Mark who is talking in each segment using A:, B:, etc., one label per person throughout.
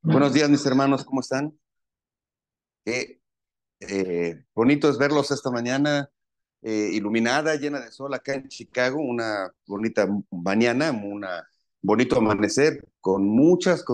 A: Buenos días, mis hermanos, ¿cómo están? Qué bonito es verlos esta mañana iluminada, llena de sol acá en Chicago, una bonita mañana, un bonito amanecer, con muchas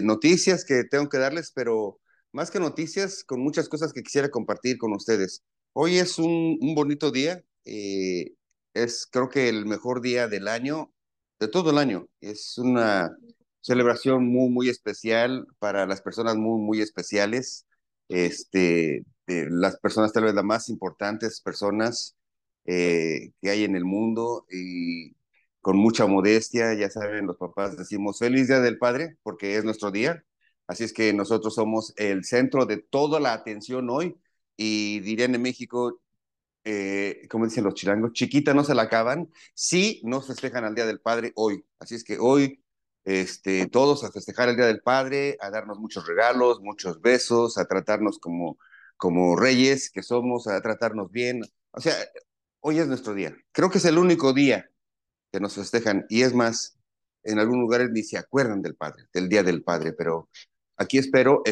A: noticias que tengo que darles, pero más que noticias, con muchas cosas que quisiera compartir con ustedes. Hoy es un bonito día, es creo que el mejor día del año, de todo el año. Es una celebración muy especial para las personas muy especiales, las personas tal vez las más importantes personas que hay en el mundo y con mucha modestia, ya saben, los papás decimos feliz Día del Padre porque es nuestro día, así es que nosotros somos el centro de toda la atención hoy y dirían en México, como dicen los chilangos, chiquita no se la acaban si no festejan al Día del Padre hoy, así es que hoy todos a festejar el Día del Padre, a darnos muchos regalos, muchos besos, a tratarnos como reyes que somos, a tratarnos bien, o sea, hoy es nuestro día, creo que es el único día que nos festejan. Y es más, en algunos lugares ni se acuerdan del padre, del Día del Padre, pero aquí espero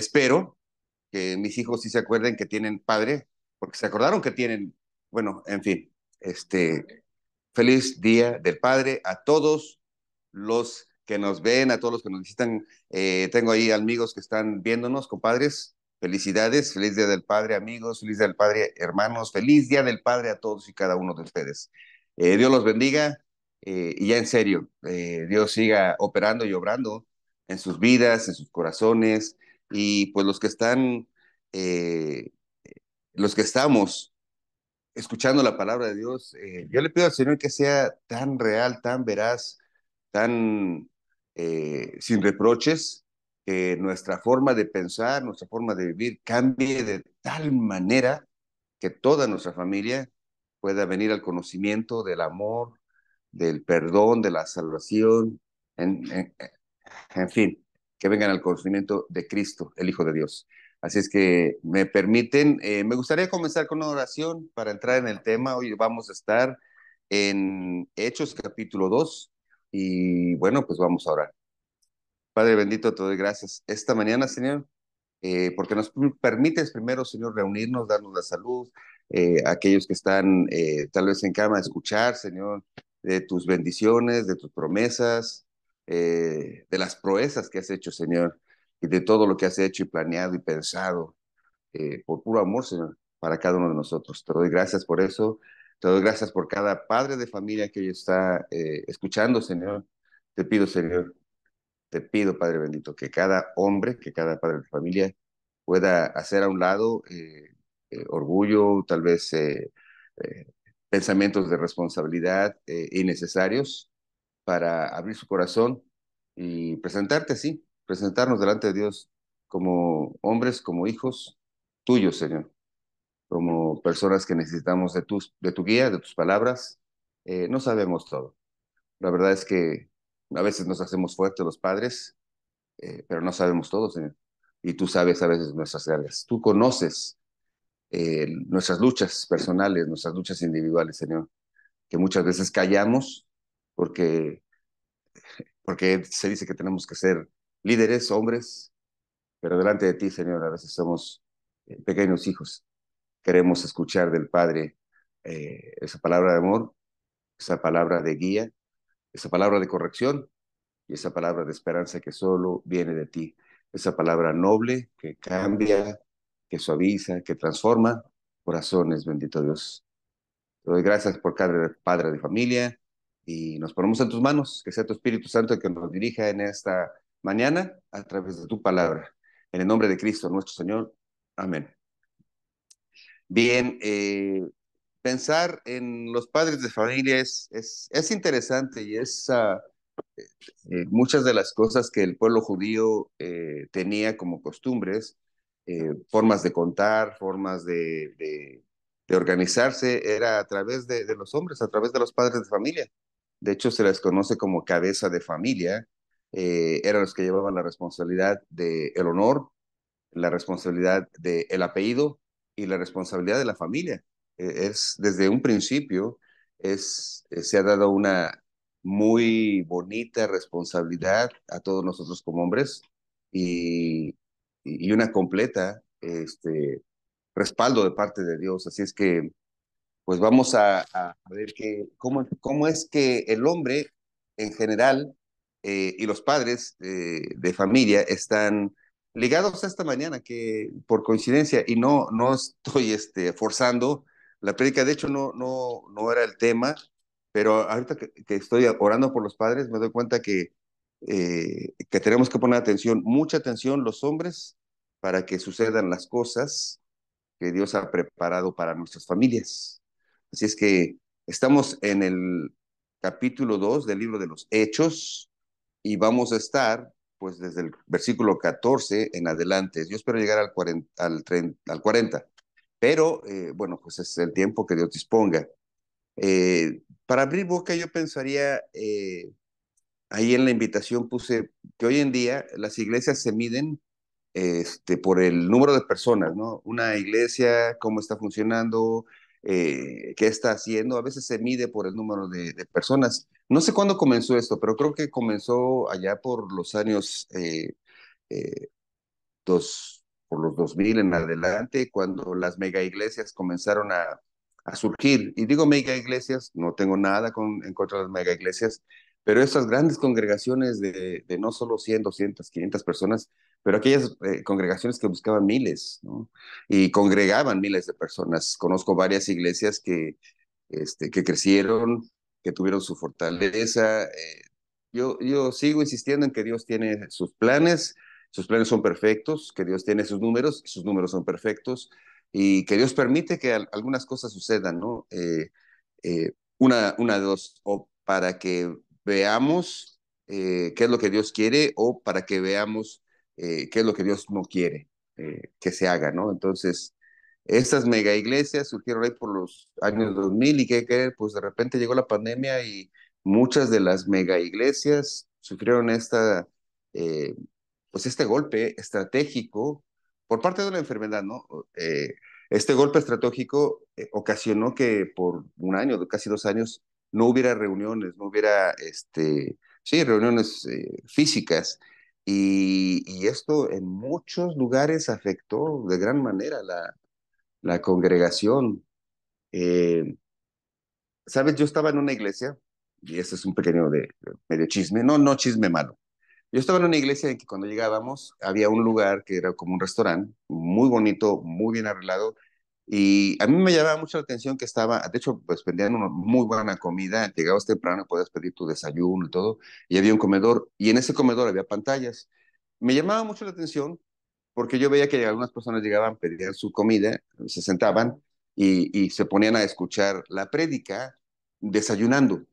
A: que mis hijos sí se acuerden que tienen padre, porque se acordaron que tienen, bueno, en fin, feliz Día del Padre a todos los que nos ven, a todos los que nos visitan. Tengo ahí amigos que están viéndonos, compadres. Felicidades, feliz Día del Padre, amigos, feliz Día del Padre, hermanos, feliz Día del Padre a todos y cada uno de ustedes. Dios los bendiga y ya en serio, Dios siga operando y obrando en sus vidas, en sus corazones y pues eh, los que estamos escuchando la palabra de Dios, yo le pido al Señor que sea tan real, tan veraz, tan sin reproches, que nuestra forma de pensar, nuestra forma de vivir cambie de tal manera que toda nuestra familia pueda venir al conocimiento del amor, del perdón, de la salvación, en, en, en fin, que vengan al conocimiento de Cristo, el Hijo de Dios. Así es que me permiten, me gustaría comenzar con una oración para entrar en el tema. Hoy vamos a estar en Hechos capítulo 2 y bueno, pues vamos a orar. Padre bendito, te doy gracias esta mañana, Señor, porque nos permites primero, Señor, reunirnos, darnos la salud, aquellos que están tal vez en cama, escuchar, Señor, de tus bendiciones, de tus promesas, de las proezas que has hecho, Señor, y de todo lo que has hecho y planeado y pensado, por puro amor, Señor, para cada uno de nosotros. Te doy gracias por eso, te doy gracias por cada padre de familia que hoy está escuchando, Señor. Te pido, Señor, te pido, Padre bendito, que cada hombre, que cada padre de familia pueda hacer a un lado orgullo, tal vez eh, pensamientos de responsabilidad innecesarios para abrir su corazón y presentarte así, presentarnos delante de Dios como hombres, como hijos tuyos, Señor, como personas que necesitamos de tu guía, de tus palabras. No sabemos todo. La verdad es que a veces nos hacemos fuertes los padres, pero no sabemos todo, Señor. Y tú sabes a veces nuestras cargas. Tú conoces nuestras luchas personales, nuestras luchas individuales, Señor, que muchas veces callamos porque, porque se dice que tenemos que ser líderes, hombres, pero delante de ti, Señor, a veces somos pequeños hijos. Queremos escuchar del Padre esa palabra de amor, esa palabra de guía, esa palabra de corrección y esa palabra de esperanza que solo viene de ti. Esa palabra noble que cambia, que suaviza, que transforma corazones, bendito Dios. Te doy gracias por cada padre de familia y nos ponemos en tus manos, que sea tu Espíritu Santo el que nos dirija en esta mañana a través de tu palabra. En el nombre de Cristo nuestro Señor. Amén. Bien, pensar en los padres de familia es interesante y muchas de las cosas que el pueblo judío tenía como costumbres, formas de contar, formas de organizarse, era a través de los hombres, a través de los padres de familia. De hecho, se les conoce como cabeza de familia. Eran los que llevaban la responsabilidad del honor, la responsabilidad del apellido y la responsabilidad de la familia. Es desde un principio se ha dado muy bonita responsabilidad a todos nosotros como hombres y, y una completa respaldo de parte de Dios. Así es que, pues vamos a ver cómo es que el hombre en general y los padres de familia están ligados a esta mañana, que por coincidencia, y no estoy forzando la prédica, de hecho no era el tema, pero ahorita que estoy orando por los padres, me doy cuenta que tenemos que poner atención, mucha atención los hombres, para que sucedan las cosas que Dios ha preparado para nuestras familias. Así es que estamos en el capítulo 2 del libro de los Hechos y vamos a estar pues desde el versículo 14 en adelante. Yo espero llegar al 40, pero bueno, pues es el tiempo que Dios disponga. Para abrir boca yo pensaría, ahí en la invitación puse que hoy en día las iglesias se miden por el número de personas, ¿no? Una iglesia, cómo está funcionando, qué está haciendo. A veces se mide por el número de personas. No sé cuándo comenzó esto, pero creo que comenzó allá por los años eh, por los 2000 en adelante, cuando las mega iglesias comenzaron a surgir. Y digo mega iglesias, no tengo nada en contra de las mega iglesias, pero esas grandes congregaciones de no solo 100, 200, 500 personas, pero aquellas congregaciones que buscaban miles, ¿no? Y congregaban miles de personas. Conozco varias iglesias que crecieron, que tuvieron su fortaleza. Yo sigo insistiendo en que Dios tiene sus planes son perfectos, que Dios tiene sus números son perfectos, y que Dios permite que algunas cosas sucedan, ¿no? Una de dos, o para que veamos qué es lo que Dios quiere, o para que veamos qué es lo que Dios no quiere que se haga, ¿no? Entonces, estas mega iglesias surgieron ahí por los años 2000 y qué, pues de repente llegó la pandemia y muchas de las mega iglesias sufrieron eh, pues este golpe estratégico por parte de una enfermedad, ¿no? Este golpe estratégico ocasionó que por un año, casi 2 años, no hubiera reuniones, no hubiera, sí, reuniones físicas. Y esto en muchos lugares afectó de gran manera la congregación. Eh, ¿Sabes? Yo estaba en una iglesia, y este es un pequeño medio chisme, no chisme malo. Yo estaba en una iglesia en que cuando llegábamos había un lugar que era como un restaurante, muy bonito, muy bien arreglado, y a mí me llamaba mucho la atención que estaba, de hecho, pues vendían una muy buena comida, llegabas temprano, podías pedir tu desayuno y todo, y había un comedor, y en ese comedor había pantallas. Me llamaba mucho la atención porque yo veía que algunas personas llegaban, pedían su comida, se sentaban y se ponían a escuchar la prédica desayunando.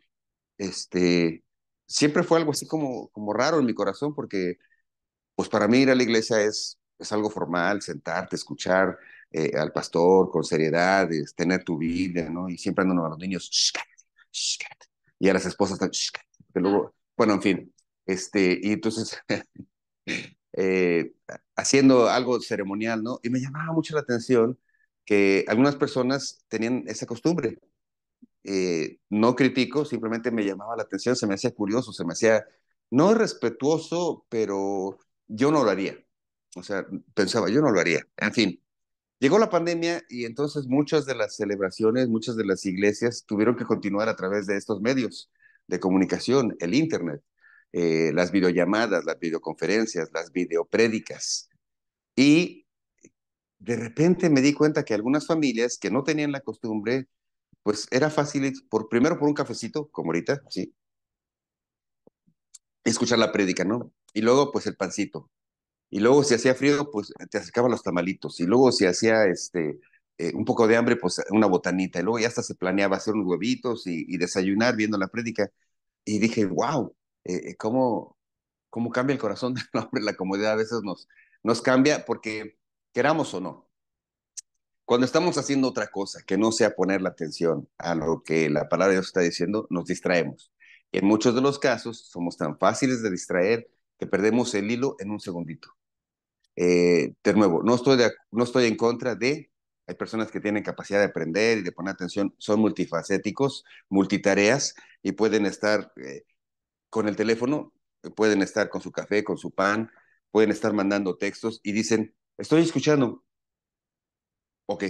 A: Este, Siempre fue algo así como raro en mi corazón, porque pues para mí ir a la iglesia es algo formal, sentarte, escuchar al pastor con seriedad, tener tu Biblia, ¿no? Y siempre andan a los niños, "Shh, cállate, shh, cállate", y a las esposas, "Shh, cállate", porque luego, bueno, en fin, y entonces haciendo algo ceremonial, ¿no? Y me llamaba mucho la atención que algunas personas tenían esa costumbre. No critico, simplemente me llamaba la atención, se me hacía curioso, se me hacía no irrespetuoso, pero yo no lo haría. O sea, pensaba, yo no lo haría. En fin, llegó la pandemia y entonces muchas de las celebraciones, muchas de las iglesias tuvieron que continuar a través de estos medios de comunicación, el Internet, las videollamadas, las videoconferencias, las videoprédicas. Y de repente me di cuenta que algunas familias que no tenían la costumbre, pues era fácil primero por un cafecito, como ahorita, sí, escuchar la prédica, ¿no? Y luego, pues el pancito. Y luego, si hacía frío, pues te acercaban los tamalitos. Y luego, si hacía un poco de hambre, pues una botanita. Y luego ya hasta se planeaba hacer unos huevitos y desayunar viendo la prédica. Y dije, wow, cómo cambia el corazón del hombre. La comodidad a veces nos cambia porque queramos o no. Cuando estamos haciendo otra cosa que no sea poner la atención a lo que la palabra de Dios está diciendo, nos distraemos. Y en muchos de los casos somos tan fáciles de distraer que perdemos el hilo en un segundito. De nuevo, no estoy en contra de Hay personas que tienen capacidad de aprender y de poner atención, son multifacéticos, multitareas y pueden estar con el teléfono, pueden estar con su café, con su pan, pueden estar mandando textos y dicen, estoy escuchando, ok,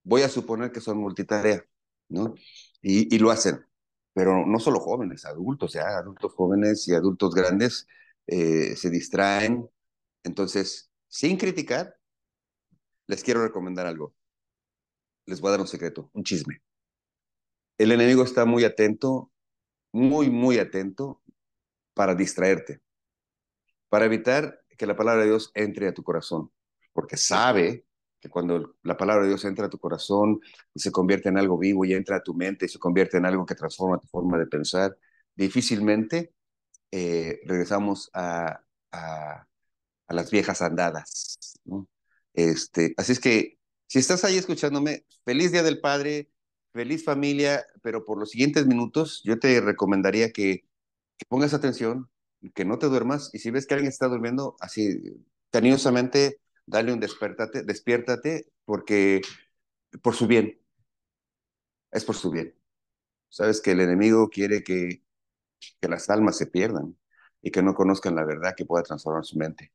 A: voy a suponer que son multitarea, ¿no? Y lo hacen, pero no solo jóvenes, adultos, ya, adultos jóvenes y adultos grandes se distraen. Entonces, sin criticar, les quiero recomendar algo. Les voy a dar un secreto, un chisme. El enemigo está muy atento, muy, muy atento para distraerte, para evitar que la palabra de Dios entre a tu corazón, porque sabe que cuando la palabra de Dios entra a tu corazón y se convierte en algo vivo y entra a tu mente y se convierte en algo que transforma tu forma de pensar, difícilmente regresamos a las viejas andadas, ¿no? Así es que si estás ahí escuchándome, feliz Día del Padre, feliz familia, pero por los siguientes minutos yo te recomendaría que pongas atención, que no te duermas y si ves que alguien está durmiendo, así cariñosamente, dale un despertate, despiértate, porque por su bien, es por su bien. Sabes que el enemigo quiere que las almas se pierdan y que no conozcan la verdad que pueda transformar su mente.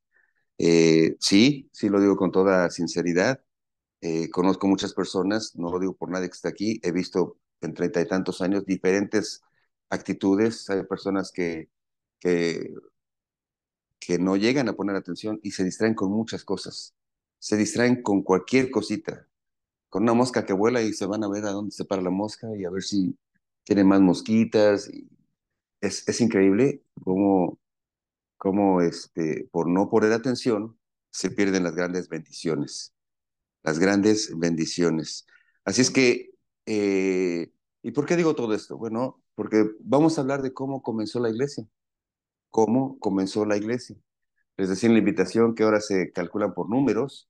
A: Sí, sí lo digo con toda sinceridad. Conozco muchas personas, no lo digo por nadie que está aquí, he visto en 30 y tantos años diferentes actitudes. Hay personas que, que no llegan a poner atención y se distraen con muchas cosas. Se distraen con cualquier cosita, con una mosca que vuela y se van a ver a dónde se para la mosca y a ver si tiene más mosquitas. Es increíble cómo por no poner atención se pierden las grandes bendiciones. Las grandes bendiciones. Así es que, ¿y por qué digo todo esto? Bueno, porque vamos a hablar de cómo comenzó la iglesia, cómo comenzó la iglesia. Les decía en la invitación que ahora se calculan por números,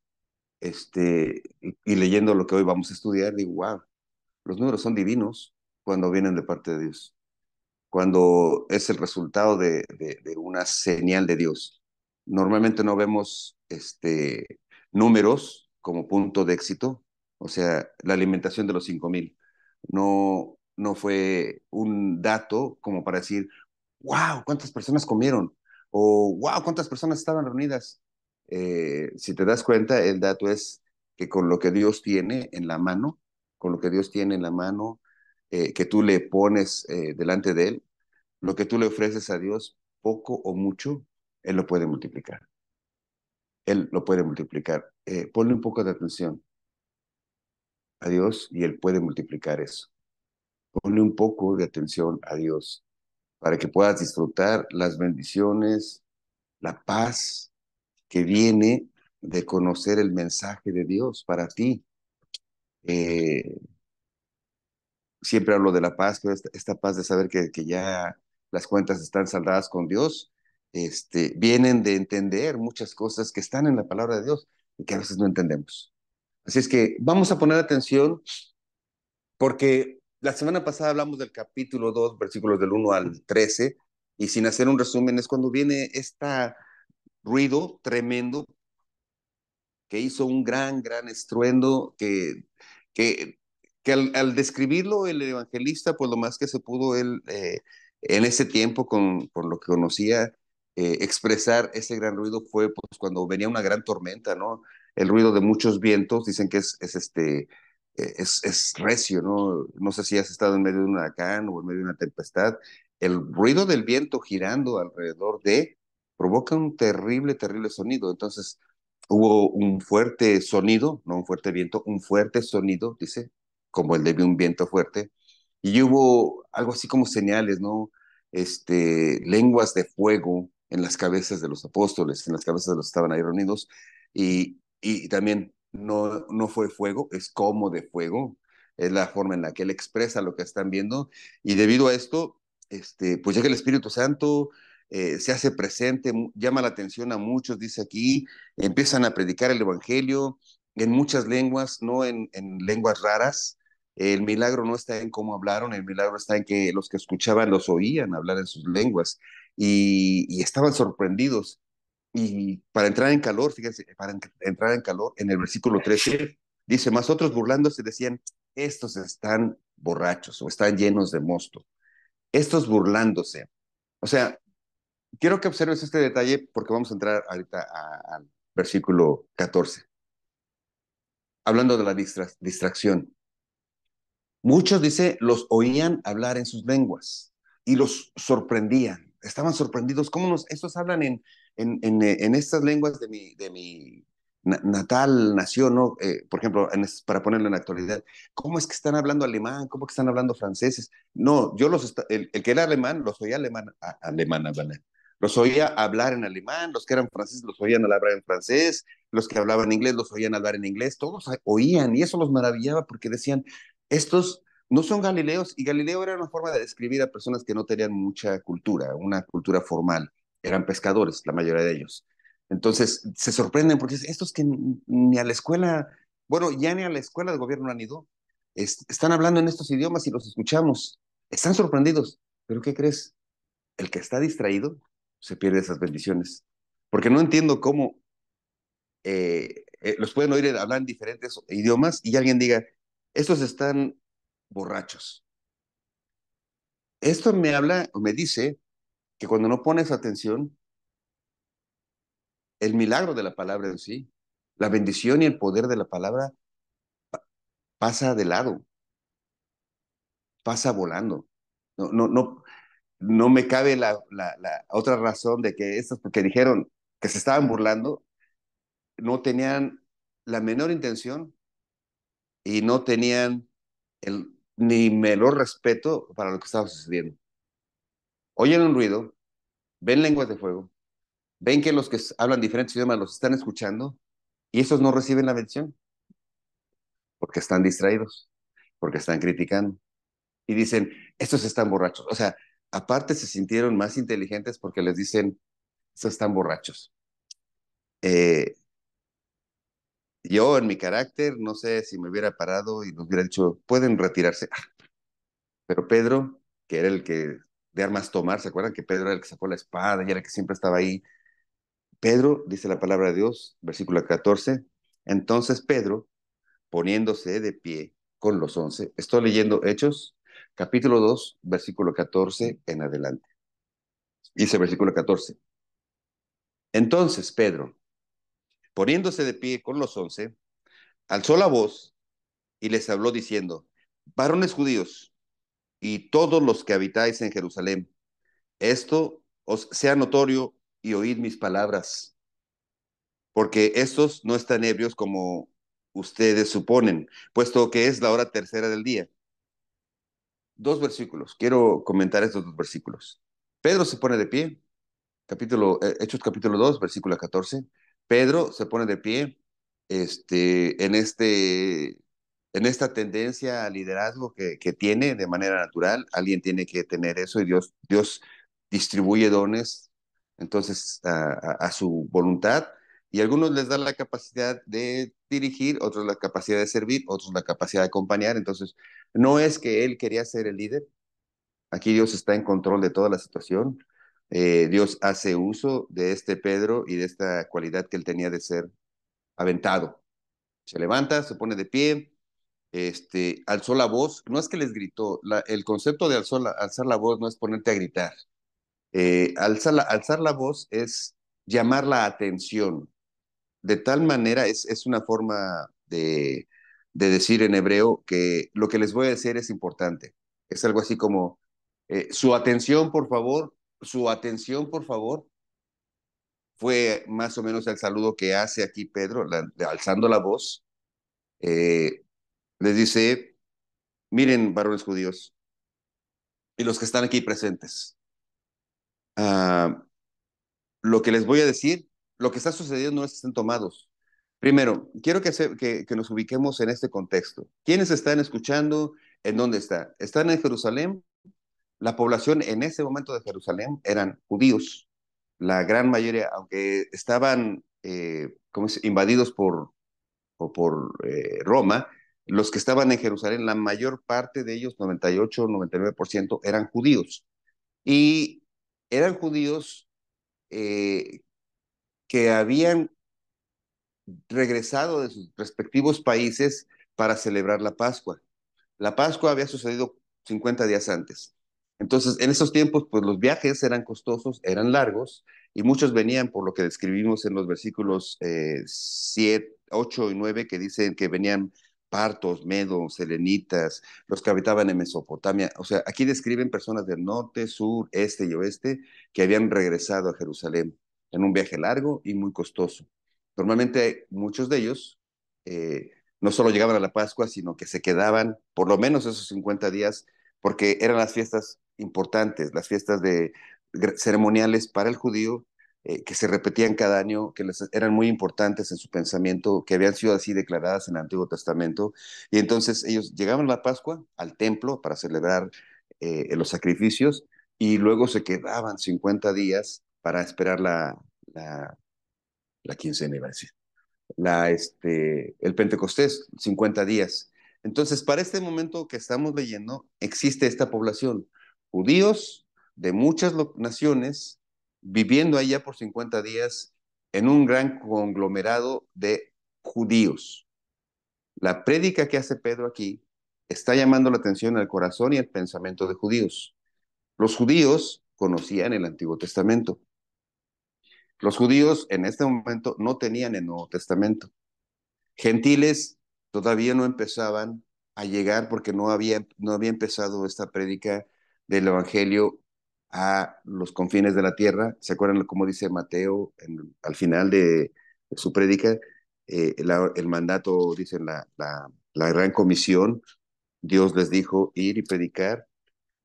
A: y leyendo lo que hoy vamos a estudiar, digo, wow, los números son divinos cuando vienen de parte de Dios, cuando es el resultado de una señal de Dios. Normalmente no vemos números como punto de éxito, o sea, la alimentación de los 5,000 no fue un dato como para decir, wow, ¿cuántas personas comieron? O wow, ¿cuántas personas estaban reunidas? Si te das cuenta, el dato es que con lo que Dios tiene en la mano, con lo que Dios tiene en la mano, que tú le pones delante de Él, lo que tú le ofreces a Dios, poco o mucho, Él lo puede multiplicar. Él lo puede multiplicar. Ponle un poco de atención a Dios y Él puede multiplicar eso. Ponle un poco de atención a Dios para que puedas disfrutar las bendiciones, la paz que viene de conocer el mensaje de Dios para ti. Eh, Siempre hablo de la paz, pero esta paz de saber que ya las cuentas están saldadas con Dios, vienen de entender muchas cosas que están en la palabra de Dios y que a veces no entendemos. Así es que vamos a poner atención porque la semana pasada hablamos del capítulo 2 versículos del 1 al 13 y sin hacer un resumen es cuando viene este ruido tremendo que hizo un gran, gran estruendo que, que al describirlo el evangelista, pues lo más que se pudo él en ese tiempo, por lo que conocía, expresar ese gran ruido fue pues cuando venía una gran tormenta, ¿no? El ruido de muchos vientos, dicen que es recio, ¿no? No sé si has estado en medio de un huracán o en medio de una tempestad. El ruido del viento girando alrededor provoca un terrible, terrible sonido. Entonces, hubo un fuerte sonido, no un fuerte viento, un fuerte sonido, dice, como el de un viento fuerte, y hubo algo así como señales, ¿no? Lenguas de fuego en las cabezas de los apóstoles, en las cabezas de los que estaban ahí reunidos, y también no fue fuego, es como de fuego, es la forma en la que él expresa lo que están viendo, y debido a esto, pues llega el Espíritu Santo, se hace presente, llama la atención a muchos, dice aquí, empiezan a predicar el Evangelio en muchas lenguas, no en lenguas raras. El milagro no está en cómo hablaron, el milagro está en que los que escuchaban los oían hablar en sus lenguas y estaban sorprendidos. Y para entrar en calor, fíjense, para entrar en calor, en el versículo 13 Dice, más otros burlándose decían, estos están borrachos o están llenos de mosto. Estos burlándose. O sea, quiero que observes este detalle porque vamos a entrar ahorita al versículo 14, hablando de la distracción. Muchos, dice, los oían hablar en sus lenguas y los sorprendían. Estaban sorprendidos. ¿Cómo estos hablan en estas lenguas de mi natal nación, ¿no? Por ejemplo, para ponerlo en la actualidad, ¿cómo es que están hablando alemán? ¿Cómo que están hablando franceses? No, el que era alemán, los oía ¿vale? Los oía hablar en alemán, los que eran franceses los oían hablar en francés, los que hablaban inglés los oían hablar en inglés, todos oían y eso los maravillaba porque decían, estos no son galileos, y Galileo era una forma de describir a personas que no tenían mucha cultura, una cultura formal. Eran pescadores, la mayoría de ellos. Entonces se sorprenden porque estos que ni a la escuela, bueno, ya ni a la escuela de gobierno han ido, están hablando en estos idiomas y los escuchamos. Están sorprendidos. ¿Pero qué crees? El que está distraído se pierde esas bendiciones. Porque no entiendo cómo los pueden oír hablar en diferentes idiomas y alguien diga, estos están borrachos. Esto me habla o me dice que cuando no pones atención, el milagro de la palabra en sí, la bendición y el poder de la palabra pasa de lado, pasa volando. No, no, no, no me cabe la otra razón de que estos, porque dijeron que se estaban burlando, no tenían la menor intención y no tenían ni menor respeto para lo que estaba sucediendo. Oyen un ruido, ven lenguas de fuego, ven que los que hablan diferentes idiomas los están escuchando y esos no reciben la bendición porque están distraídos, porque están criticando y dicen, estos están borrachos. O sea, aparte se sintieron más inteligentes porque les dicen, estos están borrachos. Eh, yo en mi carácter, no sé si me hubiera parado y nos hubiera dicho, pueden retirarse. Pero Pedro, que era el que de armas tomar, ¿se acuerdan que Pedro era el que sacó la espada y era el que siempre estaba ahí? Pedro, dice la palabra de Dios, versículo 14, entonces Pedro, poniéndose de pie con los 11, estoy leyendo Hechos, capítulo 2, versículo 14 en adelante. Dice versículo 14, entonces Pedro, poniéndose de pie con los 11, alzó la voz y les habló diciendo, varones judíos y todos los que habitáis en Jerusalén, esto os sea notorio y oíd mis palabras, porque estos no están ebrios como ustedes suponen, puesto que es la hora tercera del día. Dos versículos, quiero comentar estos dos versículos. Pedro se pone de pie, Hechos capítulo 2 versículo 14. Pedro se pone de pie en esta tendencia al liderazgo que tiene de manera natural. Alguien tiene que tener eso y Dios distribuye dones entonces a su voluntad y a algunos les da la capacidad de dirigir, otros la capacidad de servir, otros la capacidad de acompañar. Entonces, no es que él quería ser el líder, aquí Dios está en control de toda la situación. Dios hace uso de este Pedro y de esta cualidad que él tenía de ser aventado. Se levanta, se pone de pie, alzó la voz. No es que les gritó, el concepto de alzar la voz no es ponerte a gritar. Alzar la voz es llamar la atención. De tal manera, es una forma de decir en hebreo que lo que les voy a decir es importante. Es algo así como, su atención, por favor, fue más o menos el saludo que hace aquí Pedro, alzando la voz. Eh, Les dice, miren, varones judíos, y los que están aquí presentes, ah, lo que les voy a decir, lo que está sucediendo no es que estén tomados. Primero, quiero que nos ubiquemos en este contexto. ¿Quiénes están escuchando? ¿En dónde está? ¿Están en Jerusalén? La población en ese momento de Jerusalén eran judíos. La gran mayoría, aunque estaban invadidos por Roma, los que estaban en Jerusalén, la mayor parte de ellos, 98, 99%, eran judíos. Y eran judíos eh, que habían regresado de sus respectivos países para celebrar la Pascua. La Pascua había sucedido 50 días antes. Entonces, en esos tiempos, pues los viajes eran costosos, eran largos, y muchos venían por lo que describimos en los versículos 7, 8 y 9, que dicen que venían partos, medos, selenitas, los que habitaban en Mesopotamia. O sea, aquí describen personas del norte, sur, este y oeste que habían regresado a Jerusalén en un viaje largo y muy costoso. Normalmente muchos de ellos no solo llegaban a la Pascua, sino que se quedaban por lo menos esos 50 días, porque eran las fiestas importantes, las fiestas ceremoniales para el judío, que se repetían cada año, que eran muy importantes en su pensamiento, que habían sido así declaradas en el Antiguo Testamento. Y entonces ellos llegaban a la Pascua, al templo, para celebrar los sacrificios, y luego se quedaban 50 días para esperar la, la quincena, iba a decir el Pentecostés, 50 días. Entonces, para este momento que estamos leyendo, existe esta población, judíos de muchas naciones, viviendo allá por 50 días en un gran conglomerado de judíos. La prédica que hace Pedro aquí está llamando la atención al corazón y al pensamiento de judíos. Los judíos conocían el Antiguo Testamento. Los judíos en este momento no tenían el Nuevo Testamento. Gentiles todavía no empezaban a llegar porque no había empezado esta prédica del Evangelio a los confines de la tierra. ¿Se acuerdan cómo dice Mateo al final de su prédica? El mandato, dicen la gran comisión, Dios les dijo ir y predicar,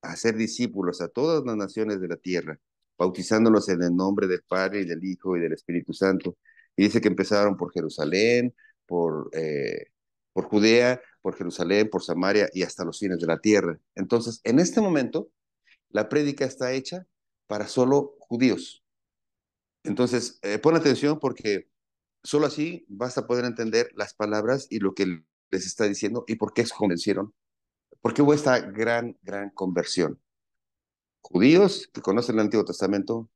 A: hacer discípulos a todas las naciones de la tierra, bautizándolos en el nombre del Padre y del Hijo y del Espíritu Santo. Y dice que empezaron por Jerusalén, por Judea, por Jerusalén, por Samaria y hasta los fines de la tierra. Entonces, en este momento, la prédica está hecha para solo judíos. Entonces, pon atención porque solo así vas a poder entender las palabras y lo que les está diciendo y por qué se convencieron, por qué hubo esta gran, gran conversión. Judíos que conocen el Antiguo Testamento,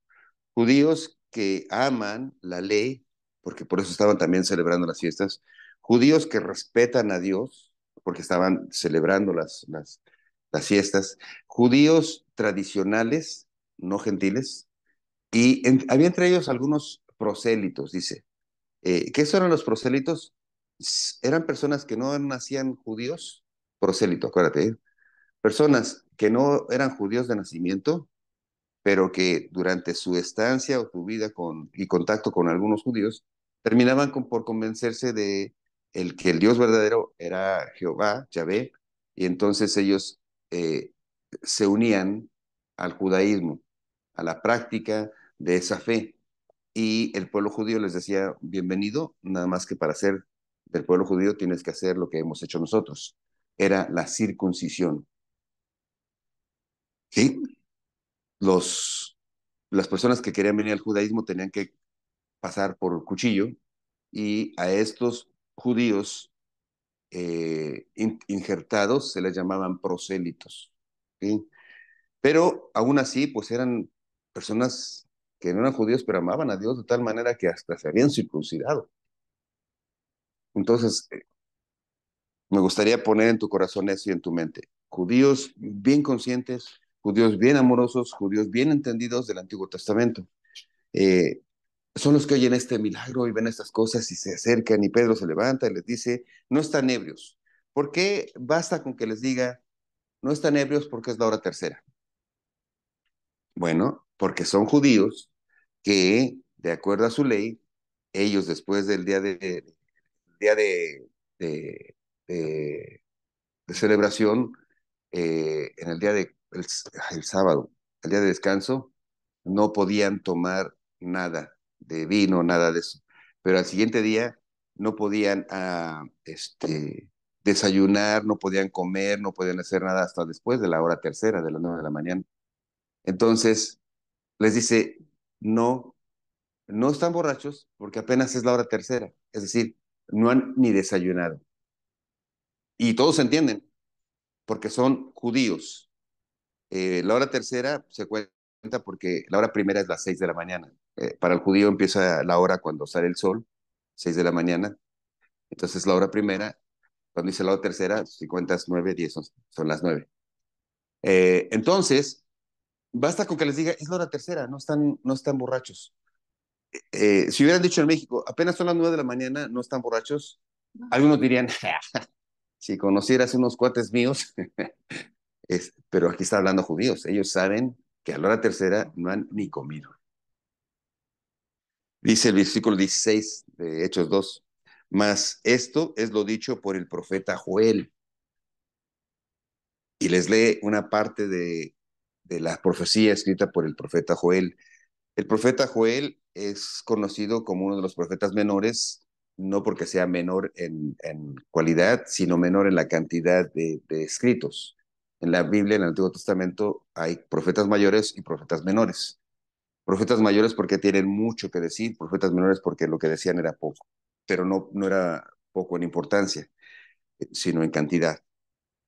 A: judíos que aman la ley, porque por eso estaban también celebrando las fiestas, judíos que respetan a Dios, porque estaban celebrando las fiestas, judíos tradicionales, no gentiles, y había entre ellos algunos prosélitos, dice. ¿Qué son los prosélitos? Eran personas que no nacían judíos, prosélito, acuérdate, personas que no eran judíos de nacimiento, pero que durante su estancia o su vida y contacto con algunos judíos, terminaban por convencerse de que el Dios verdadero era Jehová, Yahvé, y entonces ellos eh, se unían al judaísmo, a la práctica de esa fe. Y el pueblo judío les decía, bienvenido, nada más que para ser del pueblo judío tienes que hacer lo que hemos hecho nosotros. Era la circuncisión. ¿Sí? Los, las personas que querían venir al judaísmo tenían que pasar por cuchillo y a estos judíos injertados se les llamaban prosélitos. ¿Sí? Pero aún así, pues eran personas que no eran judíos, pero amaban a Dios de tal manera que hasta se habían circuncidado. Entonces, me gustaría poner en tu corazón eso y en tu mente. Judíos bien conscientes, judíos bien amorosos, judíos bien entendidos del Antiguo Testamento. Eh, Son los que oyen este milagro y ven estas cosas y se acercan y Pedro se levanta y les dice, no están ebrios. ¿Por qué basta con que les diga, no están ebrios porque es la hora tercera? Bueno, porque son judíos que, de acuerdo a su ley, ellos después del día de, de- de celebración, en el el sábado, el día de descanso, no podían tomar nada de vino, nada de eso. Pero al siguiente día no podían desayunar, no podían comer, no podían hacer nada hasta después de la hora tercera, de las 9 de la mañana. Entonces les dice, no, no están borrachos porque apenas es la hora tercera, es decir, no han ni desayunado. Y todos entienden, porque son judíos. La hora tercera se cuenta porque la hora primera es las 6 de la mañana. Para el judío empieza la hora cuando sale el sol 6 de la mañana. Entonces la hora primera, cuando dice la hora tercera, si cuentas 9, 10, son las 9. Entonces, basta con que les diga, es la hora tercera, no están borrachos. Si hubieran dicho en México, apenas son las 9 de la mañana, no están borrachos, algunos dirían, si conocieras unos cuates míos, pero aquí está hablando judíos, ellos saben que a la hora tercera no han ni comido. Dice el versículo 16 de Hechos 2, mas esto es lo dicho por el profeta Joel. Y les lee una parte de la profecía escrita por el profeta Joel. El profeta Joel es conocido como uno de los profetas menores, no porque sea menor en cualidad, sino menor en la cantidad de escritos. En la Biblia, en el Antiguo Testamento, hay profetas mayores y profetas menores. Profetas mayores porque tienen mucho que decir, profetas menores porque lo que decían era poco, pero no era poco en importancia, sino en cantidad.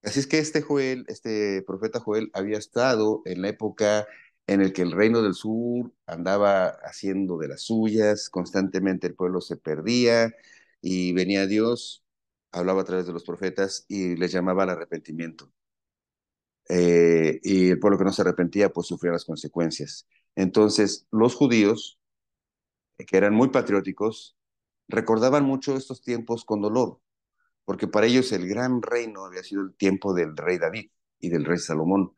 A: Así es que este Joel, este profeta Joel, había estado en la época en el que el reino del sur andaba haciendo de las suyas, constantemente el pueblo se perdía y venía Dios, hablaba a través de los profetas y les llamaba al arrepentimiento. Y el pueblo que no se arrepentía, pues sufría las consecuencias. Entonces, los judíos, que eran muy patrióticos, recordaban mucho estos tiempos con dolor, porque para ellos el gran reino había sido el tiempo del rey David y del rey Salomón.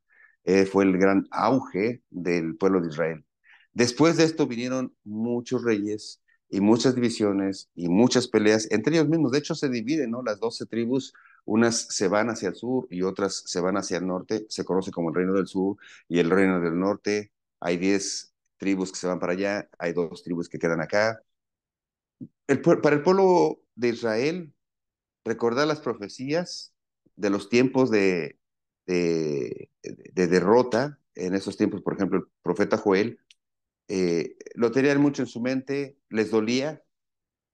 A: Fue el gran auge del pueblo de Israel. Después de esto vinieron muchos reyes y muchas divisiones y muchas peleas entre ellos mismos. De hecho, se dividen, ¿no? Las 12 tribus, unas se van hacia el sur y otras se van hacia el norte. Se conoce como el reino del sur y el reino del norte. Hay 10 tribus que se van para allá, hay 2 tribus que quedan acá. Para el pueblo de Israel, recordar las profecías de los tiempos de derrota, en esos tiempos, por ejemplo, el profeta Joel, lo tenían mucho en su mente, les dolía,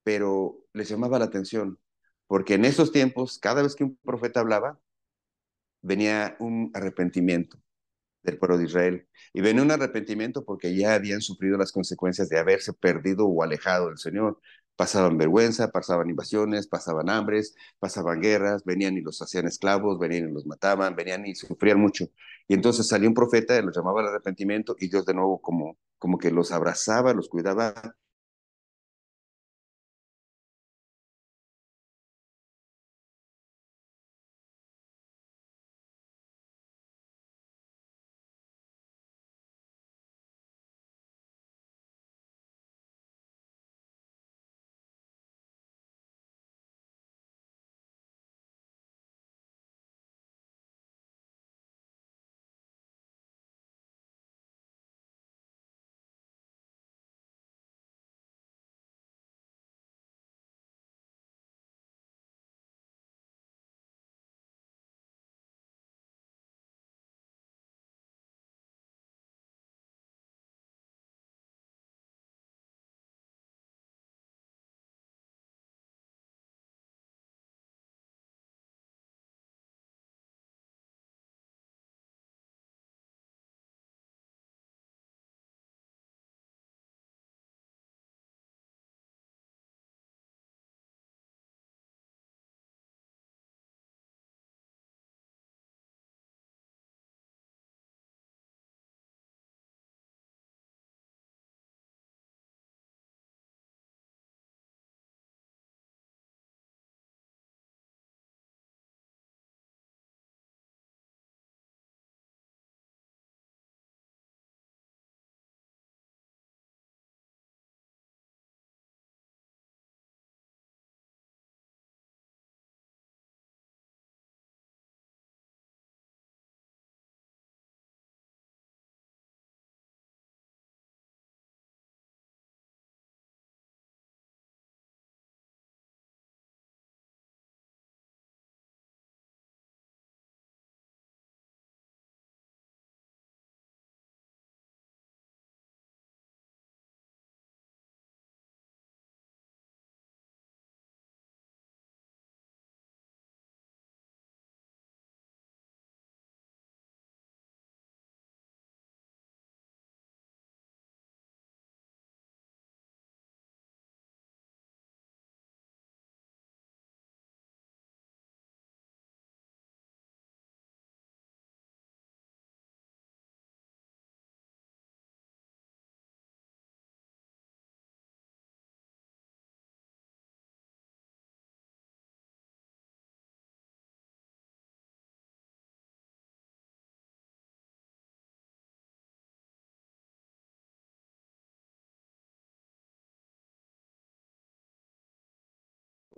A: pero les llamaba la atención, porque en esos tiempos, cada vez que un profeta hablaba, venía un arrepentimiento del pueblo de Israel. Y venía un arrepentimiento porque ya habían sufrido las consecuencias de haberse perdido o alejado del Señor. Pasaban vergüenza, pasaban invasiones, pasaban hambres, pasaban guerras, venían y los hacían esclavos, venían y los mataban, venían y sufrían mucho. Y entonces salió un profeta, y los llamaba al arrepentimiento y Dios de nuevo como que los abrazaba, los cuidaba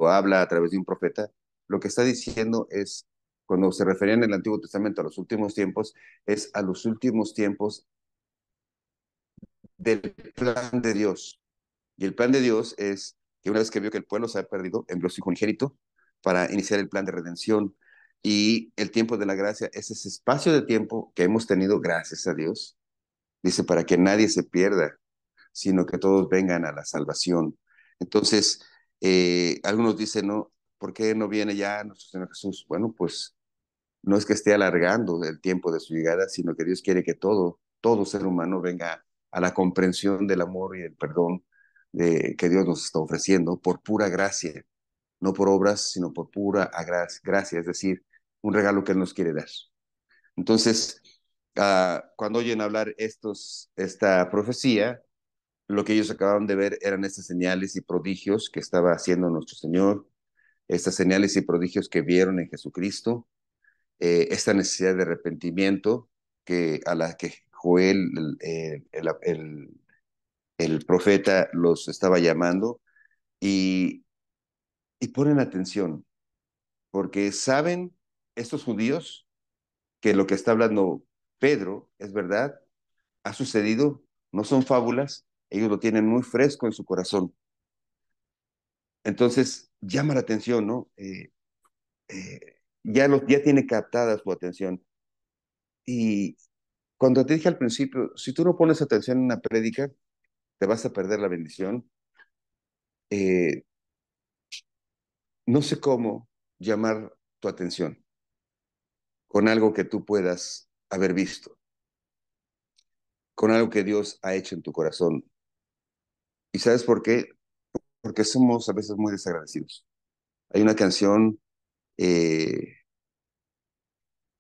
A: habla a través de un profeta, lo que está diciendo es, cuando se refería en el Antiguo Testamento a los últimos tiempos, es a los últimos tiempos del plan de Dios. Y el plan de Dios es que una vez que vio que el pueblo se ha perdido, envió a su hijo unigénito para iniciar el plan de redención. Y el tiempo de la gracia es ese espacio de tiempo que hemos tenido, gracias a Dios, dice, para que nadie se pierda, sino que todos vengan a la salvación. Entonces, algunos dicen, no, ¿por qué no viene ya nuestro Señor Jesús? Bueno, pues no es que esté alargando el tiempo de su llegada, sino que Dios quiere que todo ser humano venga a la comprensión del amor y el perdón que Dios nos está ofreciendo por pura gracia, no por obras, sino por pura gracia, es decir, un regalo que Él nos quiere dar. Entonces, cuando oyen hablar esta profecía, lo que ellos acababan de ver eran estas señales y prodigios que estaba haciendo nuestro Señor, estas señales y prodigios que vieron en Jesucristo, esta necesidad de arrepentimiento a la que Joel, el profeta, los estaba llamando y, y ponen atención, porque saben estos judíos que lo que está hablando Pedro es verdad, ha sucedido, no son fábulas, ellos lo tienen muy fresco en su corazón. Entonces, llama la atención, ¿no? Ya tiene captada su atención. Y cuando te dije al principio, si tú no pones atención en una prédica, te vas a perder la bendición. Eh, no sé cómo llamar tu atención con algo que tú puedas haber visto, con algo que Dios ha hecho en tu corazón. ¿Y sabes por qué? Porque somos a veces muy desagradecidos. Hay una canción, eh,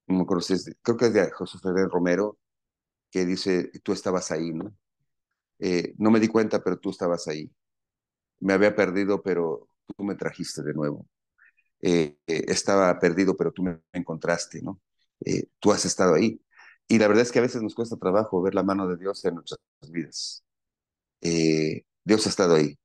A: no me acuerdo si creo que es de José Ferrer Romero, que dice, tú estabas ahí, ¿no? No me di cuenta, pero tú estabas ahí. Me había perdido, pero tú me trajiste de nuevo. Estaba perdido, pero tú me encontraste, ¿no? Tú has estado ahí. Y la verdad es que a veces nos cuesta trabajo ver la mano de Dios en nuestras vidas. Dios ha estado ahí.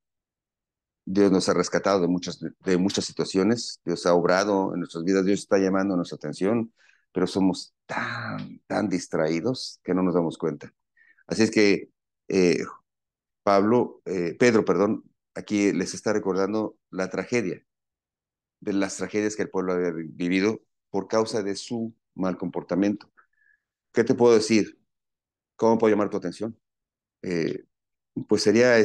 A: Dios nos ha rescatado de muchas situaciones. Dios ha obrado en nuestras vidas. Dios está llamando nuestra atención, pero somos tan distraídos que no nos damos cuenta. Así es que eh, Pedro, perdón, aquí les está recordando la tragedia, de las tragedias que el pueblo había vivido por causa de su mal comportamiento. ¿Qué te puedo decir? ¿Cómo puedo llamar tu atención? Eh, pues sería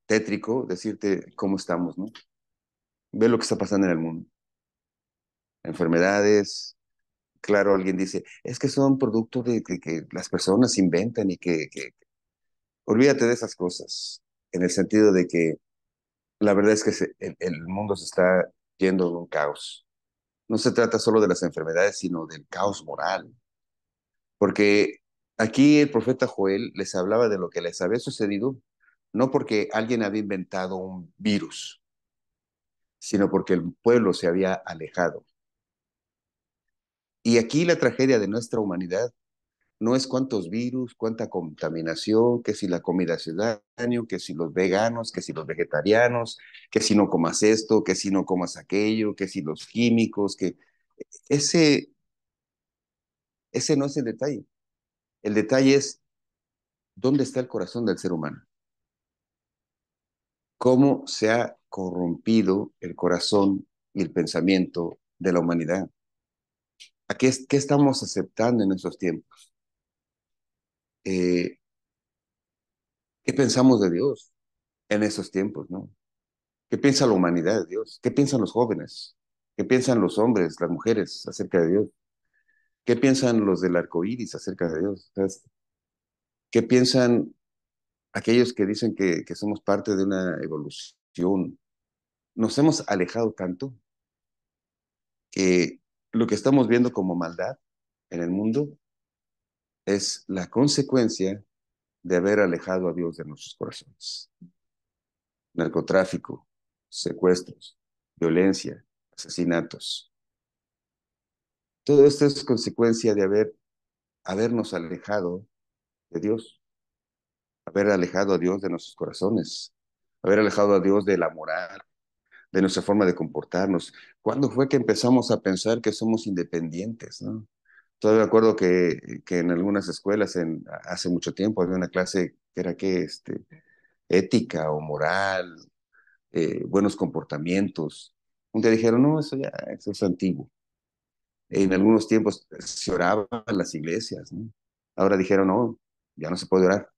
A: tétrico decirte cómo estamos, ¿no? Ve lo que está pasando en el mundo. Enfermedades, claro, alguien dice, es que son producto de que las personas inventan y olvídate de esas cosas, en el sentido de que la verdad es que el mundo se está yendo en un caos. No se trata solo de las enfermedades, sino del caos moral. Porque aquí el profeta Joel les hablaba de lo que les había sucedido, no porque alguien había inventado un virus, sino porque el pueblo se había alejado. Y aquí la tragedia de nuestra humanidad no es cuántos virus, cuánta contaminación, que si la comida hace daño, que si los veganos, que si los vegetarianos, que si no comas esto, que si no comas aquello, que si los químicos, que ese, ese no es el detalle. El detalle es dónde está el corazón del ser humano, cómo se ha corrompido el corazón y el pensamiento de la humanidad. ¿Qué estamos aceptando en esos tiempos? Eh, ¿Qué pensamos de Dios en esos tiempos, no? ¿Qué piensa la humanidad de Dios? ¿Qué piensan los jóvenes? ¿Qué piensan los hombres, las mujeres acerca de Dios? ¿Qué piensan los del arco iris acerca de Dios? ¿Sabes? ¿Qué piensan aquellos que dicen que somos parte de una evolución? Nos hemos alejado tanto que lo que estamos viendo como maldad en el mundo es la consecuencia de haber alejado a Dios de nuestros corazones. Narcotráfico, secuestros, violencia, asesinatos. Todo esto es consecuencia de habernos alejado de Dios, haber alejado a Dios de nuestros corazones, haber alejado a Dios de la moral, de nuestra forma de comportarnos. ¿Cuándo fue que empezamos a pensar que somos independientes, ¿no? Todavía me acuerdo que en algunas escuelas hace mucho tiempo había una clase que era ética o moral, buenos comportamientos. Un día dijeron, no, eso es antiguo. En algunos tiempos se oraba en las iglesias, ¿no? Ahora dijeron, no, ya no se puede orar.